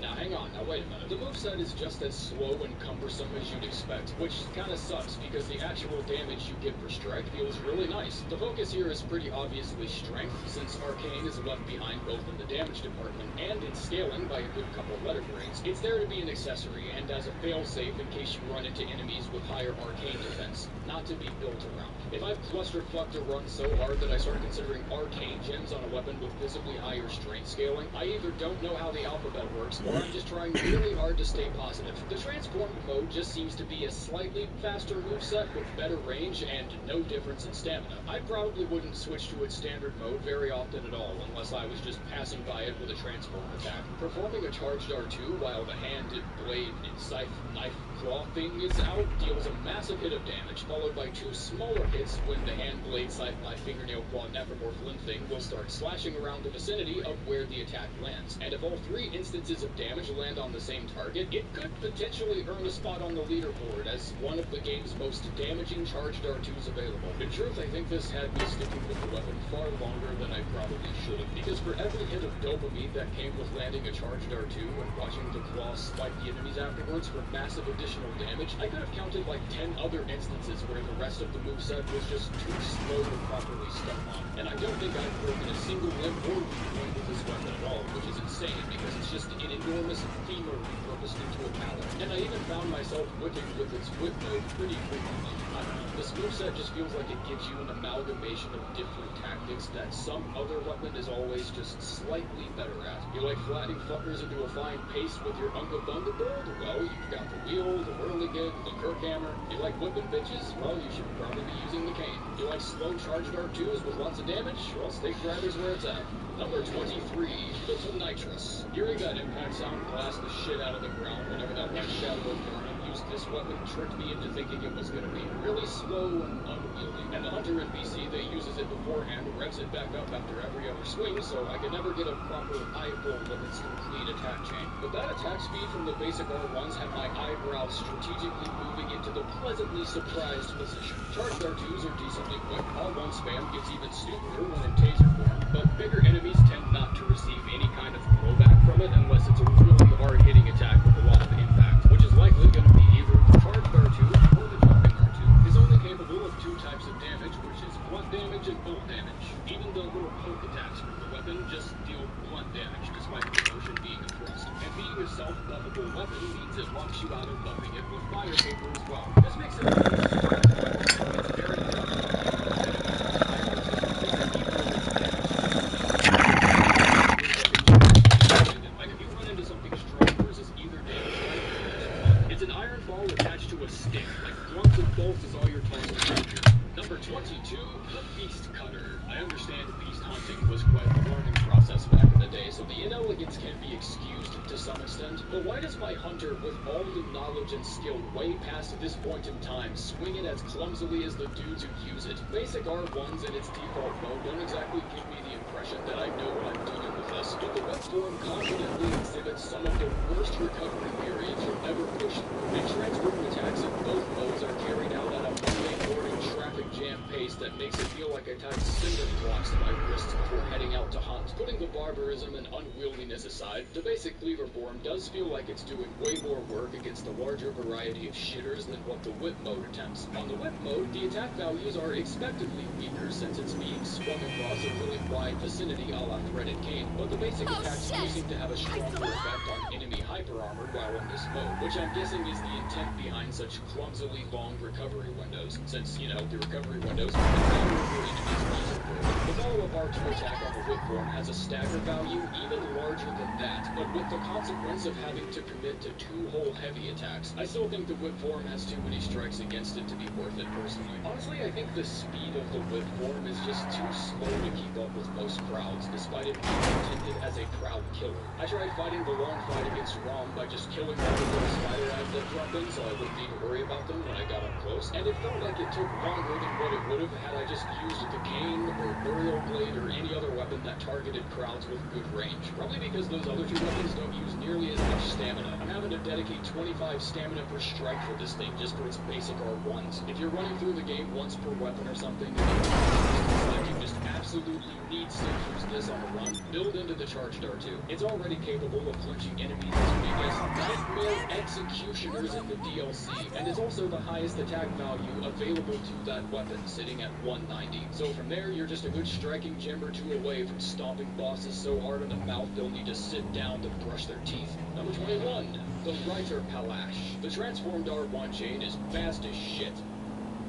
now hang on, now wait a minute. The moveset is just as slow and cumbersome as you'd expect, which kinda sucks because the actual damage you get per strike feels really nice. The focus here is pretty obviously strength, since Arcane is left behind both in the damage department and in scaling by a good couple letter grades. It's there to be an accessory and as a failsafe in case you run into enemies with higher Arcane defense, not to be built around. If I've clusterfucked a run so hard that I start considering Arcane gems on a weapon with visibly higher strength scaling, I either don't know how the alphabet works, or I'm just trying really hard to stay positive. The transformed mode just seems to be a slightly faster moveset with better range and no difference in stamina. I probably wouldn't switch to its standard mode very often at all unless I was just passing by it with a transform attack. Performing a charged R2 while the handed blade and scythe knife claw thing is out deals a massive hit of damage, followed by two smaller hits when the hand blade scythe knife fingernail claw necromorph limb thing will start slashing around the vicinity of where the attack lands. And if all three instances of damage land on the same target, it could potentially earn a spot on the leaderboard as one of the game's most damaging charged R2s available. In truth, I think this had me sticking with the weapon far longer than I probably should have, because for every hit of dopamine that came with landing a charged R2 and watching the claw swipe the enemies afterwards for massive additional damage, I could have counted like 10 other instances where the rest of the moveset was just too slow to properly stun on. And I don't think I've broken a single limb or weak point with this weapon at all, which is insane because it's just an enormous femur repurposed into a mallet. And I even found myself whipping with its whip mode pretty frequently. I don't know, this moveset just feels like it gives you an amalgamation of different tactics tactics that some other weapon is always just slightly better at. You like flattening fuckers into a fine paste with your Unga Bunga build? Well, you've got the wheel, the whirligig, the Kirkhammer. You like whipping bitches? Well, you should probably be using the cane. You like slow charged R2s with lots of damage? Well, stake driver's where it's at. Number 23, Little Nitrous. Hearing that impact sound blast the shit out of the ground whenever that white shadow of Garnet used this weapon tricked me into thinking it was going to be really slow and unwieldy. And the Hunter NPC that uses it beforehand revs it back up after every other swing, so I could never get a proper eyeball of its complete attack chain. But that attack speed from the basic R1s had my eyebrows strategically moving into the pleasantly surprised position. Charged R2s are decently quick. R1 spam gets even stupider when in taser form, but bigger enemies tend not to receive any kind of blowback from it unless it's a really hard-hitting attack with a lot of impact, which is likely going to be either the charged R2 or the jumping R2. It's only capable of two types of damage, which is blunt damage and bolt damage. Even the little poke attacks from the weapon just deal blunt damage, despite the motion being a thrust. And being a self-buffable weapon means it locks you out of buffing it with fire paper as well. This makes it a really strong weapon, so it's very tough. Bolts is all your tossing danger. Number 22, the Beast Cutter. I understand beast hunting was quite a learning process back in the day, so the inelegance can be excused to some extent. But why does my hunter, with all the knowledge and skill way past this point in time, swing it as clumsily as the dudes who use it? Basic R1s in its default mode don't exactly give me the impression that I know what I'm doing with this, but the whip form confidently exhibits some of the worst recovery periods you'll ever push through, and transform attacks in both modes are carried out at a Monday morning traffic jam pace that makes it feel like I tied cinder blocks to my wrists before heading out to hunt. Putting the barbarism and unwieldiness aside, the basic cleaver form does feel like it's doing way more work against a larger variety of shitters than what the whip mode attempts. On the whip mode, the attack values are expectedly weaker since it's being swung across a really wide vicinity a la threaded cane, but the basic attacks do seem to have a stronger effect on enemy hyper armor while in this mode, which I'm guessing is the intent behind such clumsily long recovery windows, since, you know, the recovery windows are the follow-up R2 attack on the whip form has a stagger value even larger than that, but with the consequence of having to commit to 2 whole heavy attacks. I still think the whip form has too many strikes against it to be worth it personally. Honestly, I think the speed of the whip form is just too slow to keep up with most crowds, despite it being intended as a crowd killer. I tried fighting the long fight against Rom by just killing all the little spider eyes that drop in so I wouldn't need to worry about them when I got up close, and it felt like it took longer than what it would have had I just used the cane or burial blade or any other weapon that targeted crowds with good range. Probably because those other 2 weapons don't use nearly as much stamina. I'm having to dedicate 25 stamina per strike for this thing just for its basic R1s. If you're running through the game once per weapon or something, and you just absolutely need to use this on the run, build into the charged R2. It's already capable of clinching enemies as big as Nightmare Executioners in the DLC, and it's also the highest attack value available to that weapon, sitting at 190. So from there, you're just a good striking gem or 2 away from stomping bosses so hard in the mouth they'll need to sit down to brush their teeth. Number 21, the Reiter Palash. The transformed R1 chain is fast as shit.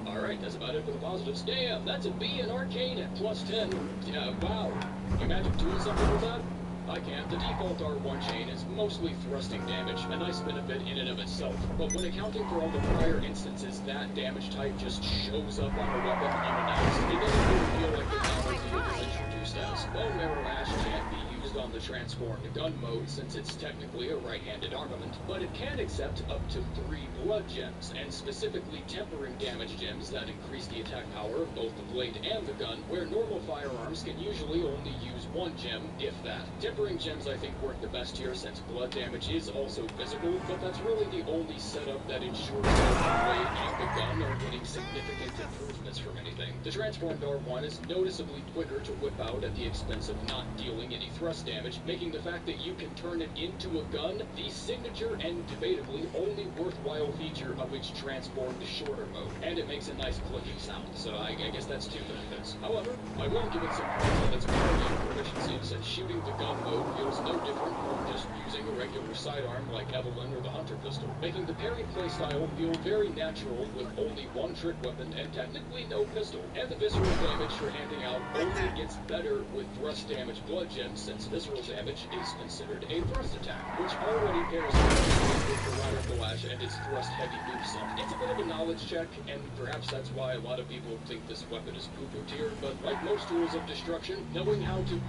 Alright, that's about it for the positives. Damn, that's a B in Arcane at +10. Yeah, wow. You imagine doing something with that? I can't. The default R1 chain is mostly thrusting damage, a nice benefit in and of itself. But when accounting for all the prior instances that damage type just shows up on a weapon unannounced, it doesn't really feel like the novelty it was introduced as. Bone Marrow Ash can't be used on the transformed gun mode since it's technically a right-handed armament, but it can accept up to 3 blood gems, and specifically tempering damage gems that increase the attack power of both the blade and the gun, where normal firearms can usually only use 1 gem, if that. Tempering gems I think work the best here since blood damage is also physical, but that's really the only setup that ensures that the blade and the gun are getting significant improvements from anything. The transformed R1 is noticeably quicker to whip out at the expense of not dealing any thrust damage, making the fact that you can turn it into a gun the signature and debatably only worthwhile feature of its transformed shorter mode. And it makes a nice clicking sound, so I guess that's 2 benefits. However, I will give it some points on its parrying efficiency, since shooting the gun mode feels no different from just using a regular sidearm like Evelyn or the Hunter pistol, making the parry playstyle feel very natural with only one trick weapon and technically no pistol. And the visceral damage you're handing out only gets better with thrust damage blood gems, since visceral damage is considered a thrust attack, which already pairs with the Rider Flash and its thrust-heavy moveset. It's a bit of a knowledge check, and perhaps that's why a lot of people think this weapon is poo-poo tier, but like most tools of destruction, knowing how to,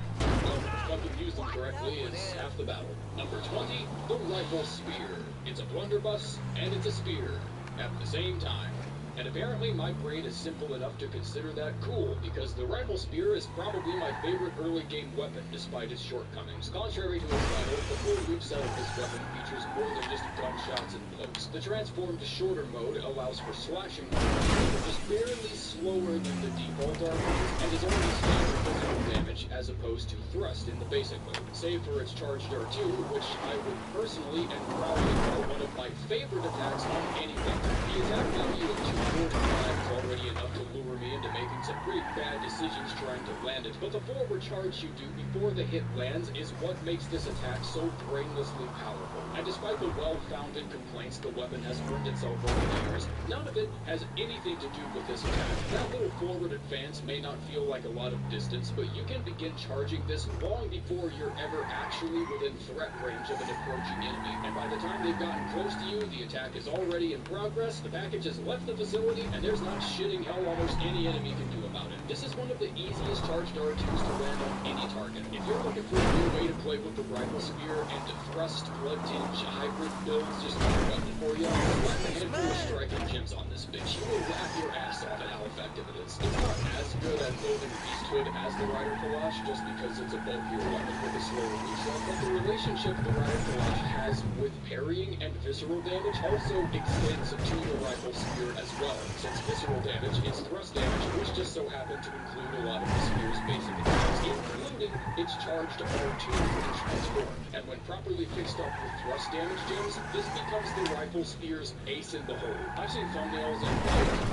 fucking use them correctly is half the battle. Number 20, the Rifle Spear. It's a blunderbuss, and it's a spear at the same time. And apparently my brain is simple enough to consider that cool, because the Rifle Spear is probably my favorite early game weapon, despite its shortcomings. Contrary to its title, the full moveset of this weapon features more than just gunshots and pokes. The transformed shorter mode allows for slashing, which is barely slower than the default armors, and is only standard physical damage as opposed to thrust in the basic mode, save for its charged R2, which I would personally and proudly call one of my favorite attacks on anything. The attack value of 245 is already enough to lure me into making some pretty bad decisions trying to land it, but the forward charge you do before the hit lands is what makes this attack so brainlessly powerful. And despite the well-founded complaints the weapon has earned itself over the years, none of it has anything to do with this attack. That little forward advance may not feel like a lot of distance, but you can begin charging this long before you're ever actually within threat range of an approaching enemy. And by the time they've gotten close to you, the attack is already in progress, the package has left the facility, and there's not shitting hell almost any enemy can do about it. This is one of the easiest charged R2s to land on any target. If you're looking for a new way to play with the Rifle Spear and to thrust, blood tinge, hybrid builds just not a weapon for you, slap a handful of striking gems on this bitch. You will laugh your ass off at how effective it is. It's not as good at building Beasthood as the Rider Flash, just because it's a bulkier weapon with a slower reset, but the relationship the Rider Flash has with parrying and visceral damage also extends to the Rifle Spear as well, since visceral damage is thrust damage, which just so happened to include a lot of the Spear's basic attacks, including its charged R2 and transform. And when properly fixed up with thrust damage gems, this becomes the Rifle Spear's ace in the hole. I've seen thumbnails and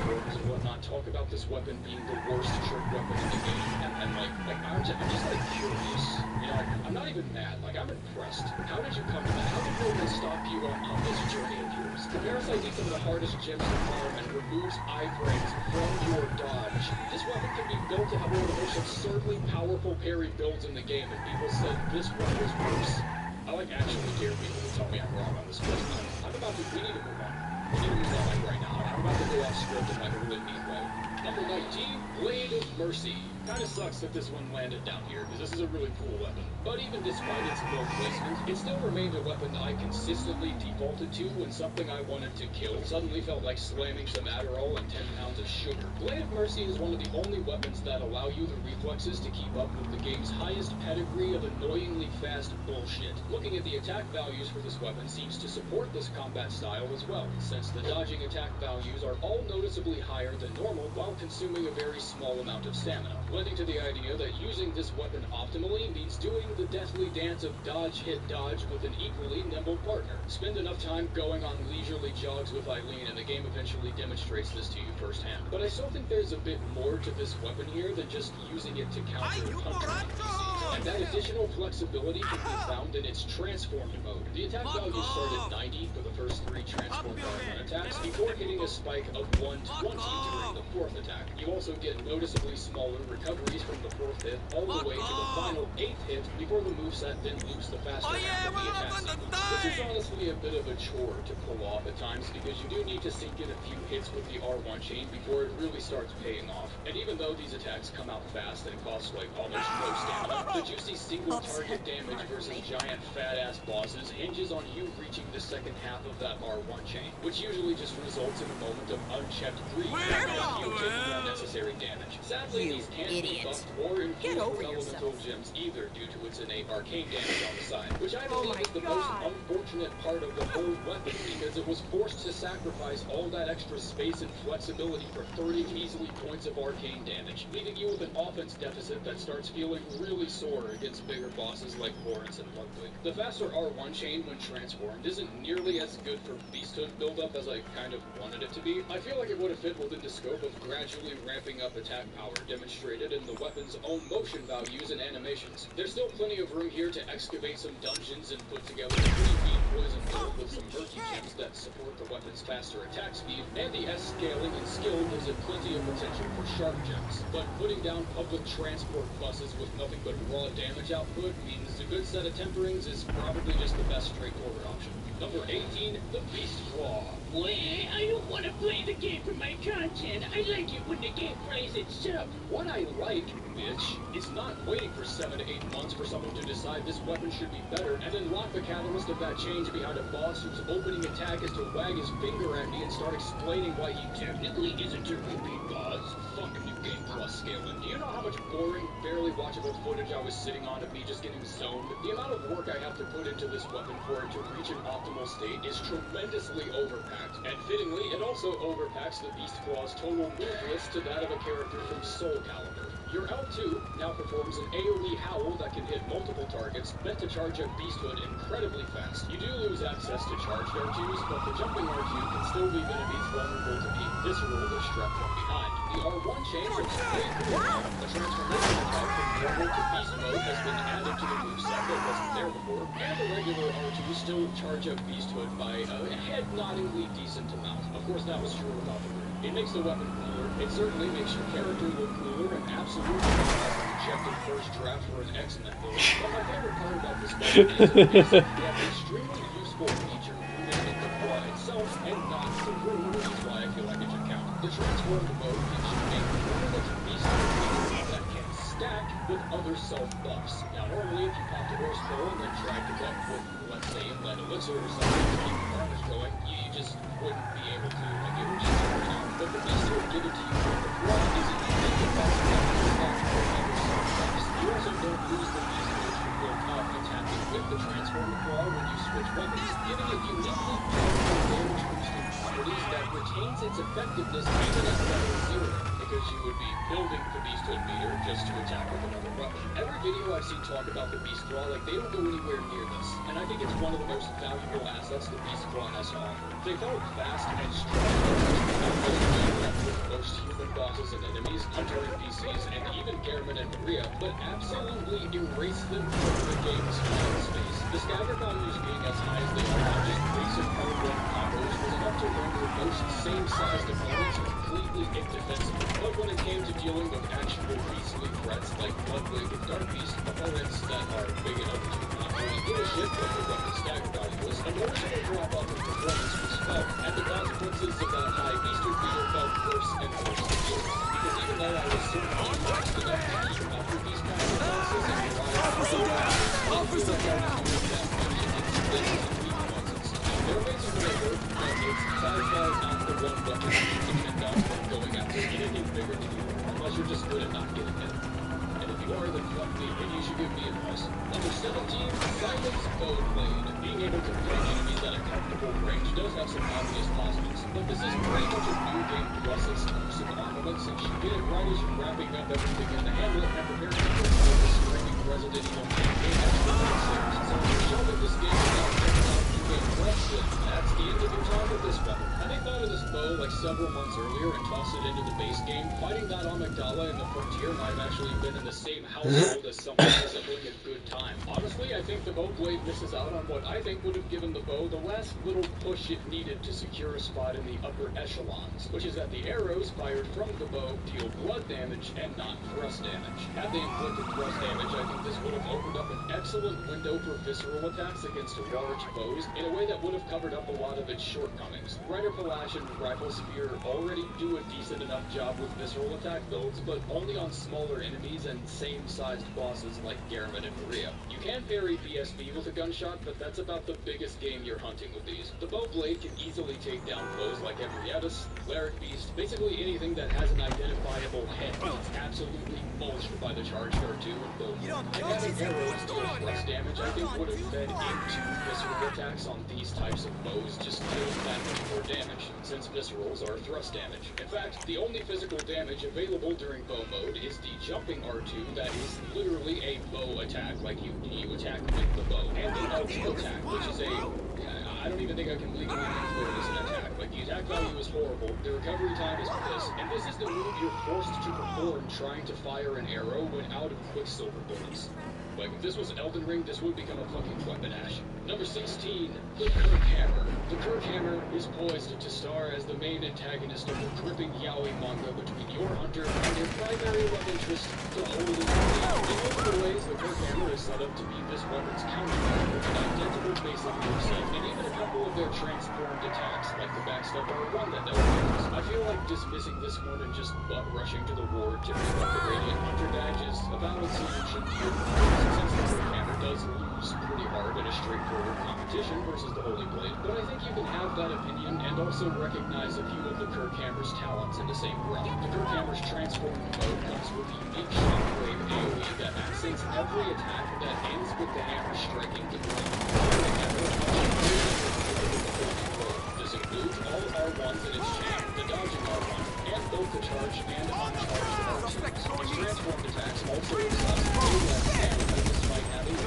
forums and whatnot talk about this weapon being the worst trick weapon in the game, and I'm just like curious. You know, I'm not even mad, like I'm impressed. How did you come to that? How did no one stop you on this journey of yours? The Parasite takes some of the hardest gems to farm and removes iframes from your dodge. This weapon can be built to have one of the most absurdly powerful parry builds in the game, and people said this one was worse. I actually dare people to tell me I'm wrong on this question. I'm about to, we need to move on. We need to move on right now. I'm about to go off script in a really neat way. Number 19, Blade of Mercy. Kinda sucks that this one landed down here, because this is a really cool weapon. But even despite its low placement, it still remained a weapon I consistently defaulted to when something I wanted to kill suddenly felt like slamming some Adderall and 10 pounds of sugar. Blade of Mercy is one of the only weapons that allow you the reflexes to keep up with the game's highest pedigree of annoyingly fast bullshit. Looking at the attack values for this weapon seems to support this combat style as well, since the dodging attack values are all noticeably higher than normal while consuming a very small amount of stamina, lending to the idea that using this weapon optimally means doing the deathly dance of dodge, hit, dodge with an equally nimble partner. Spend enough time going on leisurely jogs with Eileen and the game eventually demonstrates this to you firsthand. But I still think there's a bit more to this weapon here than just using it to counter punch NPCs. And that additional flexibility can be found in its transformed mode. The attack value starts at 90 for the first 3 transformed R1 attacks before hitting a spike of 120 during the 4th attack. You also get noticeably smaller recoveries from the 4th hit all the way to the final 8th hit before the moveset then loops the faster half of the attack sequence. This is honestly a bit of a chore to pull off at times because you do need to sink in a few hits with the R1 chain before it really starts paying off. And even though these attacks come out fast and cost like almost no stamina, the juicy single target damage versus giant fat-ass bosses hinges on you reaching the second half of that R1 chain, which usually just results in a moment of unchecked greed that you taking unnecessary damage. Sadly, these can't be buffed or infused with elemental gems either due to its innate arcane damage on the side, which I believe is the most unfortunate part of the whole weapon because it was forced to sacrifice all that extra space and flexibility for 30 measly points of arcane damage, leaving you with an offense deficit that starts feeling really sore soar against bigger bosses like Lawrence and Ludwig. The faster R1 chain when transformed isn't nearly as good for beasthood buildup as I kind of wanted it to be. I feel like it would have fit within the scope of gradually ramping up attack power demonstrated in the weapon's own motion values and animations. There's still plenty of room here to excavate some dungeons and put together a pretty deep poison build with some murky gems that support the weapon's faster attack speed, and the S scaling and skill gives it plenty of potential for sharp gems. But putting down public transport buses with nothing but raw damage output means a good set of temperings is probably just the best straightforward option. Number 18, the Beast Claw. Well, I don't want to play the game for my content. I like it when the game plays itself. What I like, bitch, is not waiting for 7 to 8 months for someone to decide this weapon should be better and then lock the catalyst of that change behind a boss whose opening attack is to wag his finger at me and start explaining why he technically isn't a repeat boss. Fuck New Game Plus scaling. Do you know how much boring, barely watchable footage I was sitting on of me just getting zoned? The amount of work I have to put into this weapon for it to reach an optimal state is tremendously overpacked. And fittingly, it also overpacks the Beast Claw's total move list to that of a character from Soul Calibur. Your L2 now performs an AoE howl that can hit multiple targets, meant to charge up Beasthood incredibly fast. You do lose access to charged R2s, but the jumping R2 can still leave enemies vulnerable to being visceral or strapped from behind. The R1 chain looks pretty cool now. The transformation attack from normal to beast mode has been added to the moveset that wasn't there before, and the regular R2s still charge up Beasthood by a head-noddingly decent amount. Of course, that was true without the grid. It makes the weapon cooler. It certainly makes your character look cooler, and absolutely has a rejected first draft for an X-Men build. But my favorite part about this weapon is that we have an extremely useful feature rooted in the claw itself, and not the room, which is why I feel like it should count. The transformed mode gives you a permanent beast that can stack with other self-buffs. Now, normally, if you popped a horse pull and then tried to buff with, let's say, Inlet Elixir or something to keep the carnage going, you just wouldn't be able to, like, it would just turn out. But the beast will give it to you with the claw isn't the best stack for other self-buffs. You also don't lose the beast which you built up attacking with the transformed claw when you switch weapons, giving it uniquely powerful damage boosting properties that retains its effectiveness even at level 0, because you would be building the Beasthood meter just to attack with another weapon. Every video I've seen talk about the Beast Claw, like, they don't go anywhere near this, and I think it's one of the most valuable assets the Beast Claw has to offer. They felt fast and strong, with most human bosses and enemies, Hunter NPCs, and even Gehrman and Maria, but absolutely erase them from the game's final space. The stagger values being as high as they are on just basic power run combos was enough to render most same-sized opponents completely indefensible. But when it came to dealing with actual beastly threats like Ludwig and Dark Beast, opponents that are big enough to not really give a shit what the weapon stagger value was, a noticeable drop-off in performance was felt, and the consequences of that high beasthood meter felt worse and worse to deal with. Because even though I was certainly relaxed enough to keep up with these kinds of bosses and there are ways to really work, but it's by far not the one weapon you can depend on when going after anything bigger than you, unless you're just good at not getting hit. And if you are, then fuck me, maybe you should give me advice. Number 17, Silence Bowblade. Being able to play enemies at a comfortable range does have some obvious positives, but this is pretty much a new game plus exclusive armament, since you get it right as you're wrapping up everything in the hamlet and preparing to put the screaming Resident Evil campaign extra series. So if you're shelving this game without checking out New Game Plus, then that's the end of your time with this weapon. Had they thought of this bow like several months earlier and tossed it into the base game, fighting that Amygdala in the Frontier might have actually been in the same household as something resembling a good time. Honestly, I think the bow blade misses out on what I think would have given the bow the last little push it needed to secure a spot in the upper echelons, which is that the arrows fired from the bow deal blood damage and not thrust damage. Had they inflicted thrust damage, I think this would have opened up an excellent window for visceral attacks against large bows in a way that would have covered up a lot of its shortcomings. Rider Palash and Rifle Spear already do a decent enough job with visceral attack builds, but only on smaller enemies and same-sized bosses like Gehrman and Maria. You can parry BSB with a gunshot, but that's about the biggest game you're hunting with these. The bow blade can easily take down foes like Ebrietas, Cleric Beast, basically anything that has an identifiable head. It's absolutely mulched by the charged R2 and bow. And having arrows deal thrust damage, I think would have fed into visceral attacks on these types of bows, just dealing that much more damage, since viscerals are thrust damage. In fact, the only physical damage available during bow mode is the jumping R2 that is literally a bow attack, like you attack with the bow. And the LT attack, which is I don't even think I can legally refer this an attack. Like, the attack value is horrible, the recovery time is piss, and this is the move you're forced to perform trying to fire an arrow when out of Quicksilver bullets. Like, if this was Elden Ring, this would become a fucking weapon, Ash. Number 16, the Kirk Hammer. The Kirk Hammer is poised to star as the main antagonist of the gripping yaoi manga between your hunter and their primary love interest, the Holy Blade. In multiple ways, the Kirk Hammer is set up to be this weapon's counterpart with an identical basic moveset, and even a couple of their transformed attacks, like the backstab R1 that they'll use. I feel like dismissing this one and just butt-rushing to the ward to pick up the Radiant Hunter badge is a valid solution here, since the Kirk Hammer does lose pretty hard in a straightforward competition versus the Holy Blade, but I think you can have that opinion and also recognize a few of the Kirk Hammer's talents in the same breath. The Kirk Hammer's transformed mode comes with a unique shockwave AoE that accents every attack that ends with the hammer striking the ground. The hammer this includes all R1s in its chain, the dodging R1, and both the charged and uncharged R2s. Its transformed attacks also exhaust way less damage despite having the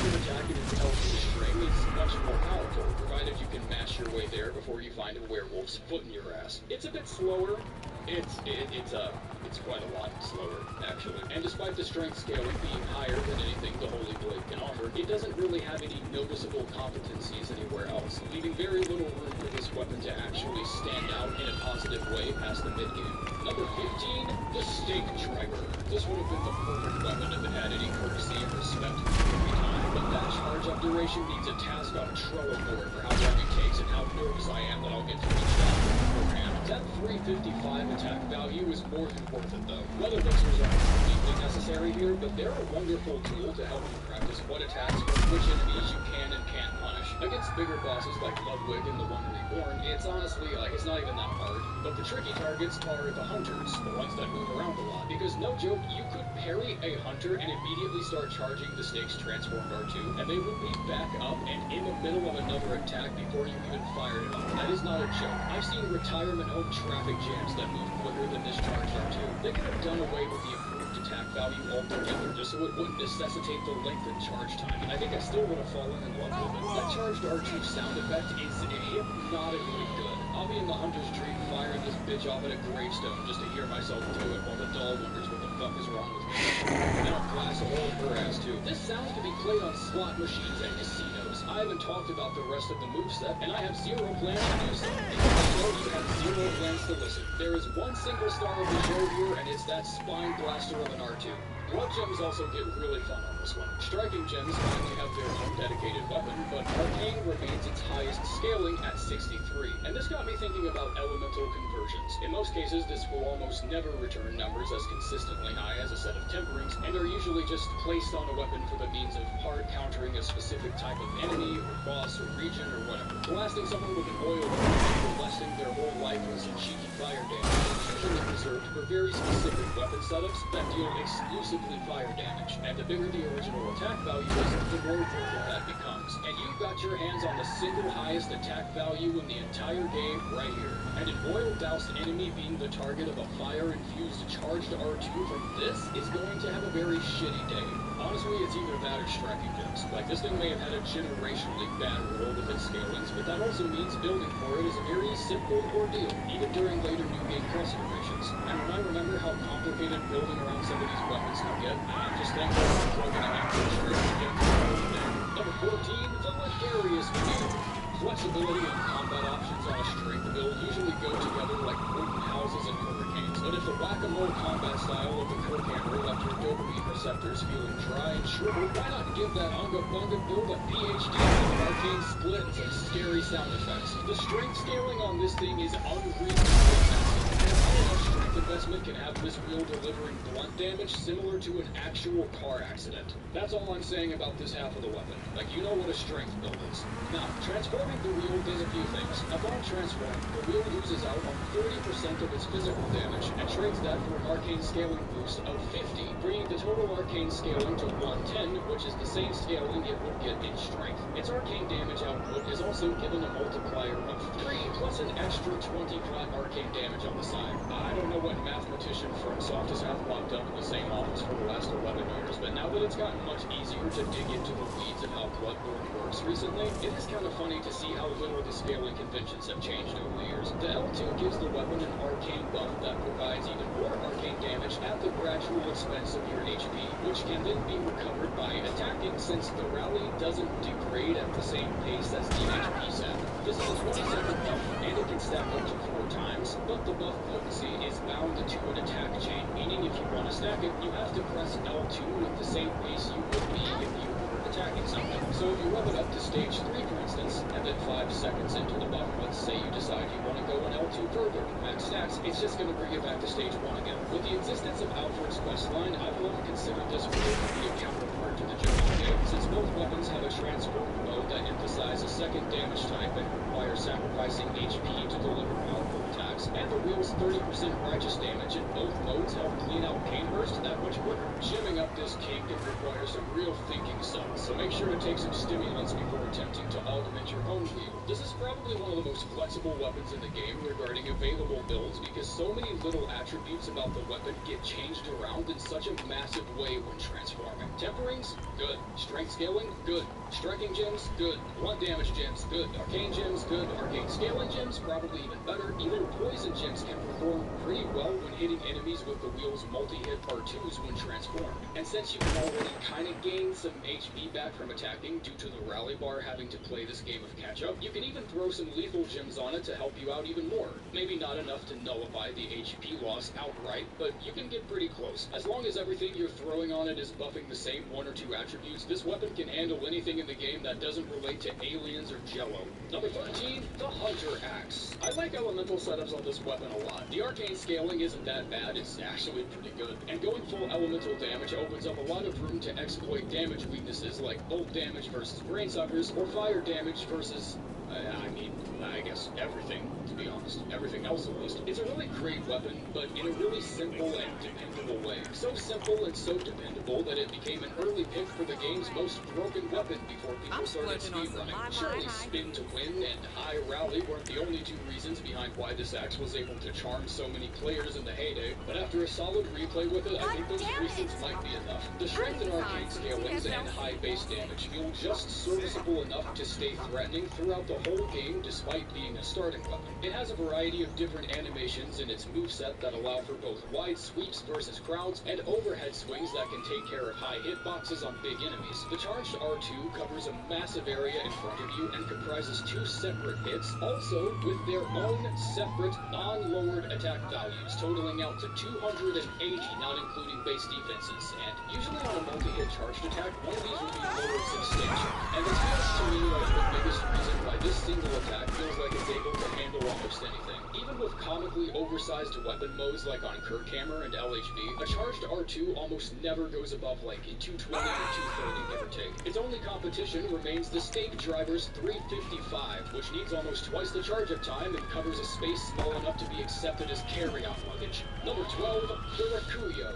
attack in its LT string is much more powerful, provided you can mash your way there before you find a werewolf's foot in your ass. It's a bit slower. It's quite a lot slower, actually. And despite the strength scaling being higher than anything the Holy Blade can offer, it doesn't really have any noticeable competencies anywhere else, leaving very little room for this weapon to actually stand out in a positive way past the mid-game. Number 15, the Stake Driver. This would have been the perfect weapon if it had any courtesy and respect every time, but that charge-up duration needs a task on a Trello board for how long it takes and how nervous I am that I'll get through each shot beforehand. That 355 attack value is more than worth it, though. Weather mixers are completely necessary here, but they're a wonderful tool to help you practice what attacks from which enemies you can and can't punish. Against bigger bosses like Ludwig and the One Reborn, it's honestly, it's not even that hard. But the tricky targets are the hunters, the ones that move around a lot. Because no joke, you could parry a hunter and immediately start charging the Stake's transformed R2, and they would be back up and in the middle of another attack before you even fired it off. That is not a joke. I've seen retirement home traffic jams that move quicker than this charged R2. They could have done away with the improved attack value altogether, just so it wouldn't necessitate the lengthened charge time. And I think I still would have fallen in love with it. That charged R2 sound effect is hypnotically good. I'll be in the hunter's dream firing this bitch off at a gravestone just to hear myself do it while the doll wonders what the fuck is wrong with me. And I'll blast a hole in her ass too. This sounds to be played on slot machines and casinos. I haven't talked about the rest of the moveset, and I have zero plans to do so. You have zero plans to listen. There is one single star of the show here, and it's that spine blaster of an R2. Blood gems also get really fun on this one. Striking gems finally have their own dedicated weapon, but Arcane remains its highest scaling at 63. And this got me thinking about elemental conversions. In most cases, this will almost never return numbers as consistently high as a set of temperings, and are usually just placed on a weapon for the means of hard countering a specific type of enemy, or boss, or region, or whatever. Blasting someone with an oil or blasting their whole life with some cheeky fire damage is usually reserved for very specific weapon setups that deal exclusively fire damage, and the bigger the original attack value is, the more worth it that becomes. And you've got your hands on the single highest attack value in the entire game right here. And an oil-doused enemy being the target of a fire-infused charged R2 from this is going to have a very shitty day. Honestly, it's either that or striking gems. Like, this thing may have had a generationally bad roll with its scalings, but that also means building for it is a very simple ordeal, even during later new game cross iterations. And when I remember how complicated building around some of these weapons can get, I'm just thankful for plugging a handful of striking gems in there. Number 14, the Lecarious View. Flexibility and combat options on a strength build usually go together like wooden houses and hurricanes, but if the whack-a-mole combat style of the Kirk Hammer left your dopamine receptors feeling dry and shriveled, why not give that Unga-Bunga build a PhD with arcane split and some scary sound effects? The strength scaling on this thing is unreasonably massive, and a strength investment can have this wheel delivering blunt damage similar to an actual car accident. That's all I'm saying about this half of the weapon. Like, you know what a strength build is. Now, transforming the wheel does a few things. Upon transform, the wheel loses out on 30% of its physical damage, and trades that for an arcane scaling boost of 50, bringing the total arcane scaling to 110, which is the same scaling it would get in strength. Its arcane damage output is also given a multiplier of 3, plus an extra 20 flat arcane damage on the side. I don't know what mathematician from Soft has locked up in the same office for the last 11 years, but now that it's gotten much easier to dig into the weeds of how Bloodborne works recently, it is kind of funny to see how little the scaling conventions have changed over the years. The L2 gives the weapon an arcane buff that provides even more arcane damage at the gradual expense of your HP, which can then be recovered by attacking, since the rally doesn't degrade at the same pace as the HP sap. This is a 20-second buff, and it can stack up to 4 times, but the buff potency is bound to an attack chain, meaning if you want to stack it, you have to press L2 with the same pace you would be if you were attacking something. So if you rub it up to stage 3, for instance, and then 5 seconds into the buff, let's say you decide you want to go an L2 further, max stacks, it's just going to bring it back to stage 1 again. With the existence of Alfred's questline, I've long considered this really to be a counterpart to the general game, since both weapons have a transform mode that emphasizes a second damage type and requires sacrificing HP to deliver powerful attacks, and the wheel's 30% righteous damage in both modes help clean out Pain Burst that much quicker. Shimming up this cake can require some real thinking sons, so make sure to take some stimulants before attempting to augment your own wheel. This is probably one of the most flexible weapons in the game regarding available builds, because so many little attributes about the weapon get changed around in such a massive way when transforming. Temperings? Good. Strength scaling? Good. Striking gems? Good. Blunt damage gems? Good. Arcane gems? Good. Arcane scaling gems? Probably even better. Even poison gems can perform pretty well when hitting enemies with the wheel's multi-hit R2s when transformed. And since you can already kind of gain some HP back from attacking due to the rally bar having to play this game of catch-up, you can even throw some lethal gems on it to help you out even more. Maybe not enough to nullify the HP loss outright, but you can get pretty close. As long as everything you're throwing on it is buffing the same 1 or 2 attributes, this weapon can handle anything in the game that doesn't relate to aliens or jello. Number 13, the Hunter Axe. I like elemental setups on this weapon a lot. The arcane scaling isn't that bad, it's actually pretty good. And going full elemental damage opens up a lot of room to exploit damage weaknesses like bolt damage versus brain suckers, or fire damage versus I guess everything, to be honest. Everything else, at least. It's a really great weapon, but in a really simple and dependable way. So simple and so dependable that it became an early pick for the game's most broken weapon before people started speedrunning. Surely spin to win and high rally weren't the only 2 reasons behind why this axe was able to charm so many players in the heyday, but after a solid replay with it, I think those reasons might be enough. The strength in arcane scalings and high base damage feel just serviceable enough to stay threatening throughout the whole game despite being a starting weapon. It has a variety of different animations in its moveset that allow for both wide sweeps versus crowds and overhead swings that can take care of high hitboxes on big enemies. The charged R2 covers a massive area in front of you and comprises 2 separate hits, also with their own separate non-lowered attack values, totaling out to 280, not including base defenses. And usually on a multi-hit charged attack, one of these will be lowered substantially. And this feels to me like the biggest reason why this single attack feels like it's able to handle almost anything. Even with comically oversized weapon modes like on Kirkhammer and LHV, a charged R2 almost never goes above like 220 or 230, give or take. Its only competition remains the Stake Driver's 355, which needs almost twice the charge-up time and covers a space small enough to be accepted as carry-on luggage. Number 12, the Rakuyo.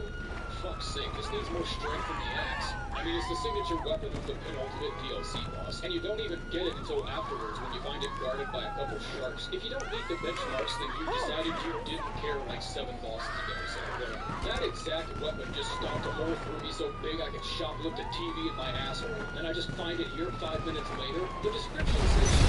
Fuck's sake, this needs more strength than the axe. I mean, it's the signature weapon of the penultimate DLC boss, and you don't even get it until afterwards when you find it guarded by a couple sharks. If you don't meet the benchmarks, then you decided you didn't care like 7 bosses ago, so whatever. That exact weapon just stomped a hole through me so big I could shoplift a TV in my asshole, and I just find it here 5 minutes later. The description says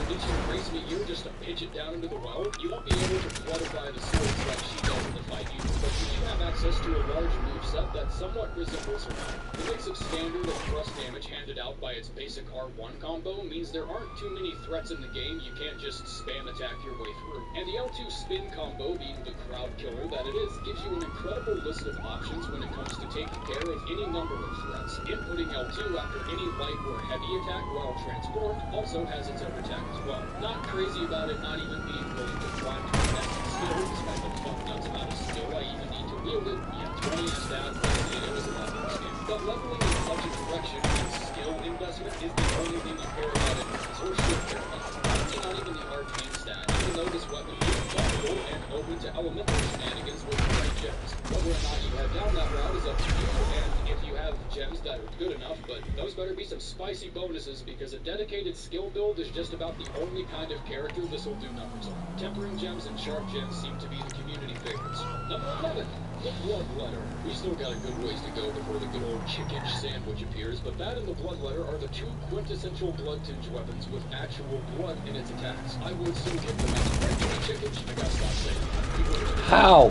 did she race me here just to pitch it down into the well? You won't be able to flutterfly the swords like she does in the fight you, but you do have access to a large moveset that somewhat resembles her own. The mix of standard and thrust damage handed out by its basic R1 combo means there aren't too many threats in the game you can't just spam attack your way through. And the L2 spin combo, being the crowd killer that it is, gives you an incredible list of options when it comes to taking care of any number of threats. Inputting L2 after any light or heavy attack while transformed also has its own attack as well. Not crazy about it not even being willing to climb to the next skill, despite the fuck nuts amount of skill I even need to wield it. Yeah, 20 is stat, but it was a lot more skill. But leveling in such a direction and skill investment is the only thing you care about in this, or should care about. Probably not even the arcane stat, even though this weapon is buffable and open to elemental shenanigans with the right gems. Whether or not you head down that route is up to you, and if you have gems that are good enough, but those better be some spicy bonuses because a dedicated skill build is just about the only kind of character this will do numbers on. Tempering gems and sharp gems seem to be the community favorites. Number 11. The Bloodletter. We still got a good ways to go before the good old chicken sandwich appears, but that and the Bloodletter are the two quintessential blood tinge weapons with actual blood in its attacks. I would still give the match point to the chicken. I gotta stop saying that. How?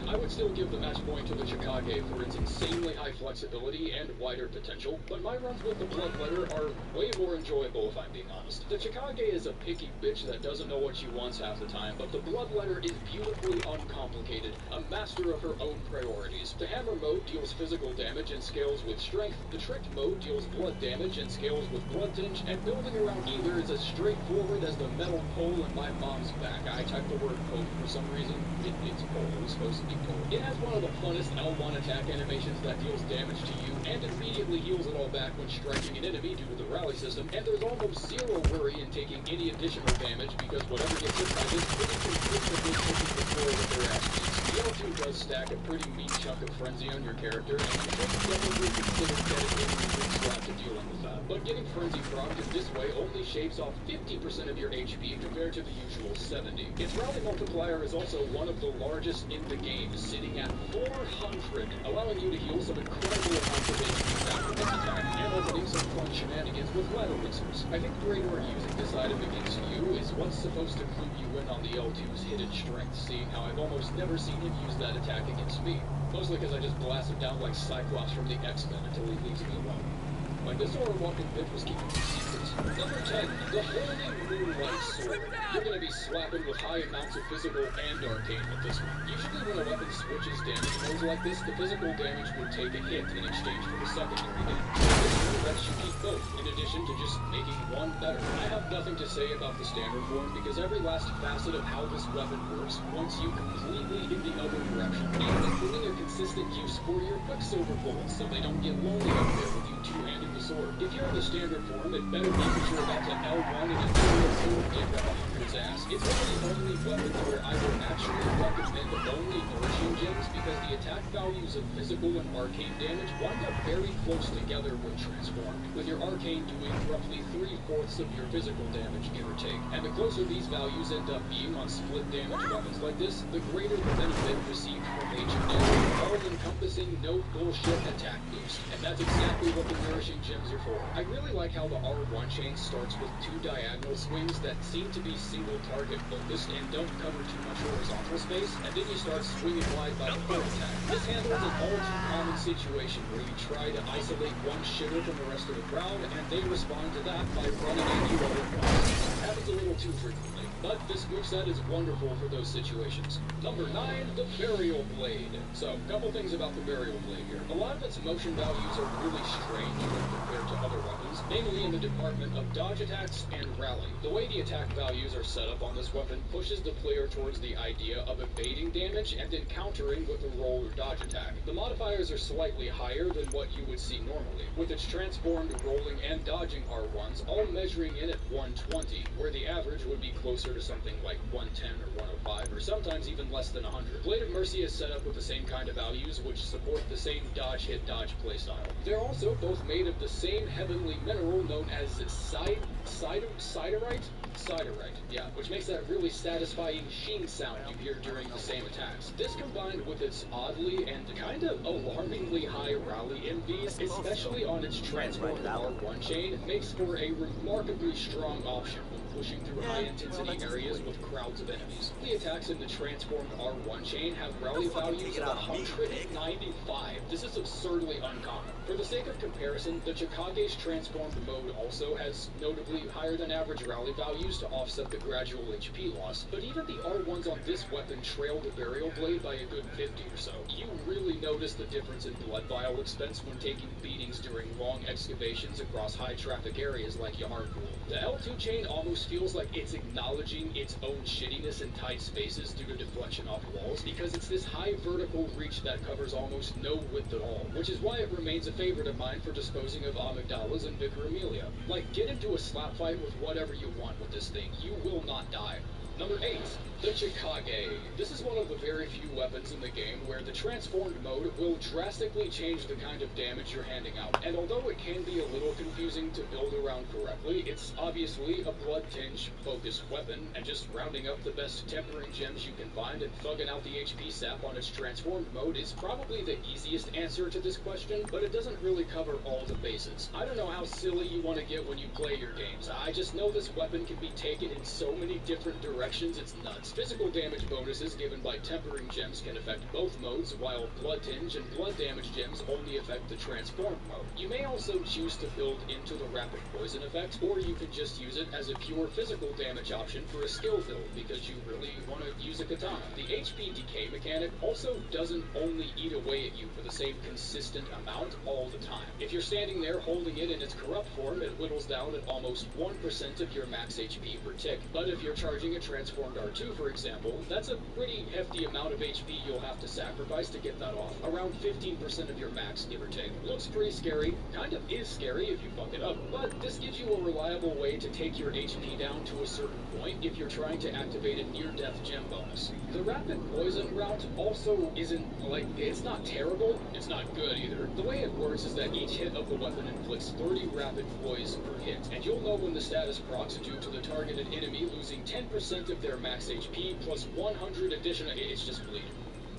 I would still give the match point to the Chikage for its insanely high flexibility and wider potential, but my runs with the Bloodletter are way more enjoyable if I'm being honest. The Chikage is a picky bitch that doesn't know what she wants half the time, but the Bloodletter is beautifully uncomplicated, a master of her own priorities. The Hammer mode deals physical damage and scales with strength, the Tricked mode deals blood damage and scales with blood tinge, and building around either is as straightforward as the metal pole in my mom's back. I typed the word pole for some reason. It's pole. It was supposed to be pole. It has one of the funnest L1 attack animations that deals damage to you and immediately heals it all back when striking an enemy due to the rally system, and there's almost zero worry in taking any additional damage because whatever gets hit by this pretty consistently pushes the floor with their ass beats. The L2 does stack a pretty mean chunk of frenzy on your character, and you should definitely consider dedicating a quick slot to dealing with that. But getting frenzy prompted this way only shaves off 50% of your HP compared to the usual 70. Its rally multiplier is also one of the largest in the game, sitting at 400, allowing you to heal some incredible amounts of HP back with this attack, and opening some fun shenanigans with ladder whistles. I think the greater using this item against you is what's supposed to clue you in on the L2's hidden strength, seeing how I've almost never seen him use that attack against me. Mostly because I just blast him down like Cyclops from the X-Men until he leaves me alone. Like this or walking bitch was keeping secrets. Number 10, the Holy Moonlight Sword. You're gonna be slapping with high amounts of physical and arcane with this one. Usually when a weapon switches damage modes like this, the physical damage would take a hit in exchange for the secondary damage. This one lets you keep both, in addition to just making one better. I have nothing to say about the standard form because every last facet of how this weapon works points you completely in the other direction, and including a consistent use for your Quicksilver bullets so they don't get lonely up there with you two-handed the sword. If you're in the standard form, it better be that you're about to L1 and Imperial Sword dig up 100's ass. It's one of the only weapons where I will actually recommend only nourishing gems because the attack values of physical and arcane damage wind up very close together when transformed, with your arcane doing roughly 3/4 of your physical damage, give or take. And the closer these values end up being on split damage weapons like this, the greater the benefit received from H&M, all-encompassing, no bullshit attack boost. And that's exactly what the nourishing gems are for. I really like how the R1 chain starts with 2 diagonal swings that seem to be single target focused and don't cover too much horizontal space, and then you start swinging wide by the third attack. This handles an all too common situation where you try to isolate one shitter from the rest of the crowd, and they respond to that by running at you all at once. It happens a little too frequently, but this moveset is wonderful for those situations. Number 9, the Burial Blade. So, couple things about the Burial Blade here. A lot of its motion values are really strange when compared to other weapons, namely in the department of dodge attacks and rally. The way the attack values are set up on this weapon pushes the player towards the idea of evading damage and then countering with a roll or dodge attack. The modifiers are slightly higher than what you would see normally, with its transformed rolling and dodging R1s all measuring in at 120, where the average would be closer to something like 110 or 105, or sometimes even less than 100. Blade of Mercy is set up with the same kind of values, which support the same dodge-hit-dodge playstyle. They're also both made of the same heavenly mineral known as siderite? Siderite, yeah, which makes that really satisfying sheen sound you hear during the same attacks. This combined with its oddly and kind of alarmingly high rally MVs, especially on its transformed R1 chain, makes for a remarkably strong option when pushing through high-intensity areas with crowds of enemies. The attacks in the transformed R1 chain have rally values of 195. This is absurdly uncommon. For the sake of comparison, the Chikage's transformed mode also has notably higher than average rally values to offset the gradual HP loss, but even the R1s on this weapon trail the Burial Blade by a good 50 or so. You really notice the difference in blood vial expense when taking beatings during long excavations across high-traffic areas like Yaharpool. The L2 chain almost feels like it's acknowledging its own shittiness in tight spaces due to deflection off walls, because it's this high vertical reach that covers almost no width at all, which is why it remains a favorite of mine for disposing of amygdalas and Vicar Amelia. Like, get into a slap fight with whatever you want with this thing. You will not die. Number 8. The Chikage. This is one of the very few weapons in the game where the transformed mode will drastically change the kind of damage you're handing out. And although it can be a little confusing to build around correctly, it's obviously a blood tinge focused weapon, and just rounding up the best tempering gems you can find and thugging out the HP sap on its transformed mode is probably the easiest answer to this question, but it doesn't really cover all the bases. I don't know how silly you want to get when you play your games. I just know this weapon can be taken in so many different directions, it's nuts. Physical damage bonuses given by tempering gems can affect both modes, while blood tinge and blood damage gems only affect the transformed mode. You may also choose to build into the rapid poison effect, or you can just use it as a pure physical damage option for a skill build because you really want to use a katana. The HP decay mechanic also doesn't only eat away at you for the same consistent amount all the time. If you're standing there holding it in its corrupt form, it whittles down at almost 1% of your max HP per tick. But if you're charging a transformed R2, for example, that's a pretty hefty amount of HP you'll have to sacrifice to get that off. Around 15% of your max, give or take. Looks pretty scary, kind of is scary if you fuck it up, but this gives you a reliable way to take your HP down to a certain point if you're trying to activate a near-death gem bonus. The rapid poison route also isn't, like, it's not terrible, it's not good either. The way it works is that each hit of the weapon inflicts 30 rapid poise per hit, and you'll know when the status procs due to the targeted enemy losing 10% of their max HP plus 100 additional, it's just bleed.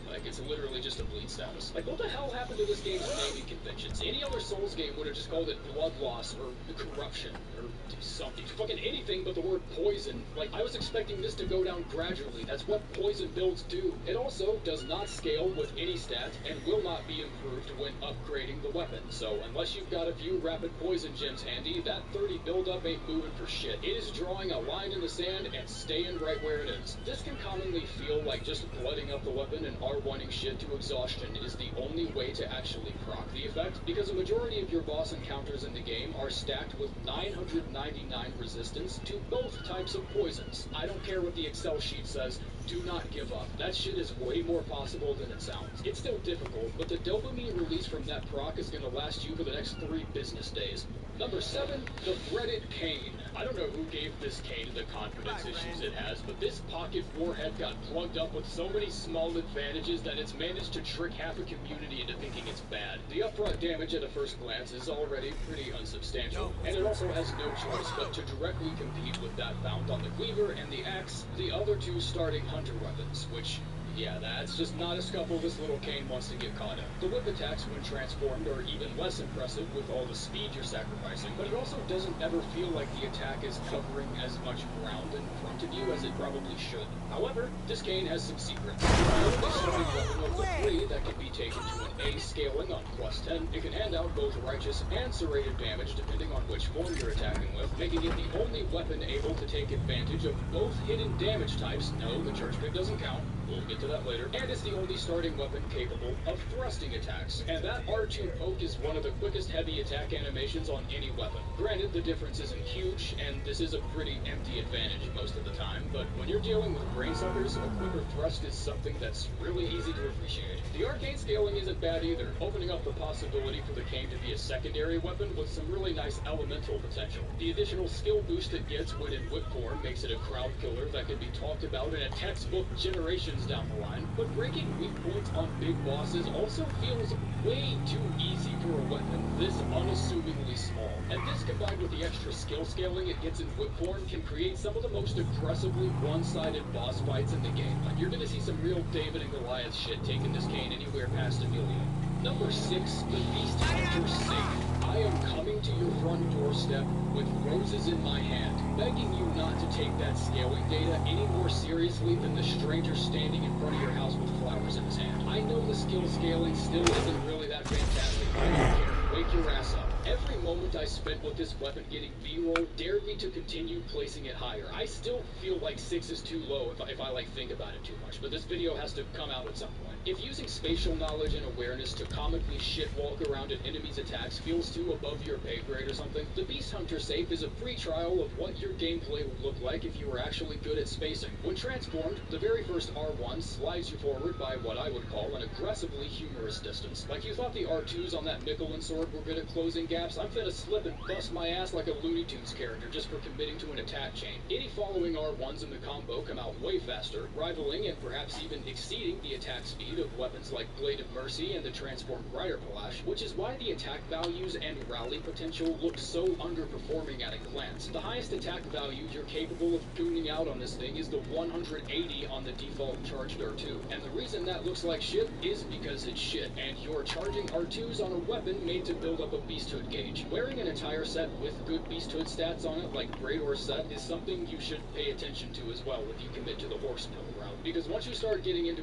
Like, it's literally just a bleed status. Like, what the hell happened to this game's naming conventions? Any other Souls game would have just called it blood loss or corruption or something. Fucking anything but the word poison. Like, I was expecting this to go down gradually. That's what poison builds do. It also does not scale with any stat and will not be improved when upgrading the weapon. So, unless you've got a few rapid poison gems handy, that 30 buildup ain't moving for shit. It is drawing a line in the sand and staying right where it is. This can commonly feel like just blooding up the weapon and R1ing shit to exhaustion is the only way to actually proc the effect, because a majority of your boss encounters in the game are stacked with 999 resistance to both types of poisons. I don't care what the Excel sheet says, do not give up. That shit is way more possible than it sounds. It's still difficult, but the dopamine release from that proc is going to last you for the next 3 business days. Number 7, the threaded cane. I don't know who gave this cane the confidence issues it has, but this pocket warhead got plugged up with so many small advantages that it's managed to trick half a community into thinking it's bad. The upfront damage at a first glance is already pretty unsubstantial, and it also has no choice but to directly compete with that found on the cleaver and the axe, the other 2 starting hunter weapons, which, yeah, that's just not a scuffle this little cane wants to get caught in. The whip attacks when transformed are even less impressive with all the speed you're sacrificing, but it also doesn't ever feel like the attack is covering as much ground in front of you as it probably should. However, this cane has some secrets. It's the only starting weapon of the 3 that can be taken to an A scaling on +10. It can hand out both righteous and serrated damage depending on which form you're attacking with, making it the only weapon able to take advantage of both hidden damage types. No, the church pick doesn't count. We'll get to that later. And it's the only starting weapon capable of thrusting attacks. And that R2 poke is one of the quickest heavy attack animations on any weapon. Granted, the difference isn't huge, and this is a pretty empty advantage most of the time, but when you're dealing with brain suckers, a quicker thrust is something that's really easy to appreciate. The arcane scaling isn't bad either, opening up the possibility for the cane to be a secondary weapon with some really nice elemental potential. The additional skill boost it gets when in whip form makes it a crowd killer that can be talked about in a textbook generation down the line, but breaking weak points on big bosses also feels way too easy for a weapon this unassumingly small. And this combined with the extra skill scaling it gets in whip form can create some of the most aggressively one-sided boss fights in the game. Like, you're gonna see some real David and Goliath shit taking this cane anywhere past a million. Number 6, the Beast Hunter Safe. I am coming to your front doorstep with roses in my hand, begging you not to take that scaling data any more seriously than the stranger standing in front of your house with flowers in his hand. I know the skill scaling still isn't really that fantastic, but I don't care. Wake your ass up. Every moment I spent with this weapon getting B-roll dared me to continue placing it higher. I still feel like 6 is too low if I like think about it too much, but this video has to come out at some point. If using spatial knowledge and awareness to comically shit walk around an enemy's attacks feels too above your pay grade or something, the Beast Hunter Safe is a free trial of what your gameplay would look like if you were actually good at spacing. When transformed, the very first R1 slides you forward by what I would call an aggressively humorous distance. Like you thought the R2s on that Michelin sword we're good at closing gaps, I'm finna slip and bust my ass like a Looney Tunes character just for committing to an attack chain. Any following R1s in the combo come out way faster, rivaling and perhaps even exceeding the attack speed of weapons like Blade of Mercy and the transformed Rider Palash, which is why the attack values and rally potential look so underperforming at a glance. The highest attack value you're capable of tuning out on this thing is the 180 on the default charged R2, and the reason that looks like shit is because it's shit, and you're charging R2s on a weapon made to build up a beasthood gauge. Wearing an attire set with good beasthood stats on it, like Greator set, is something you should pay attention to as well if you commit to the horse pill route, because once you start getting into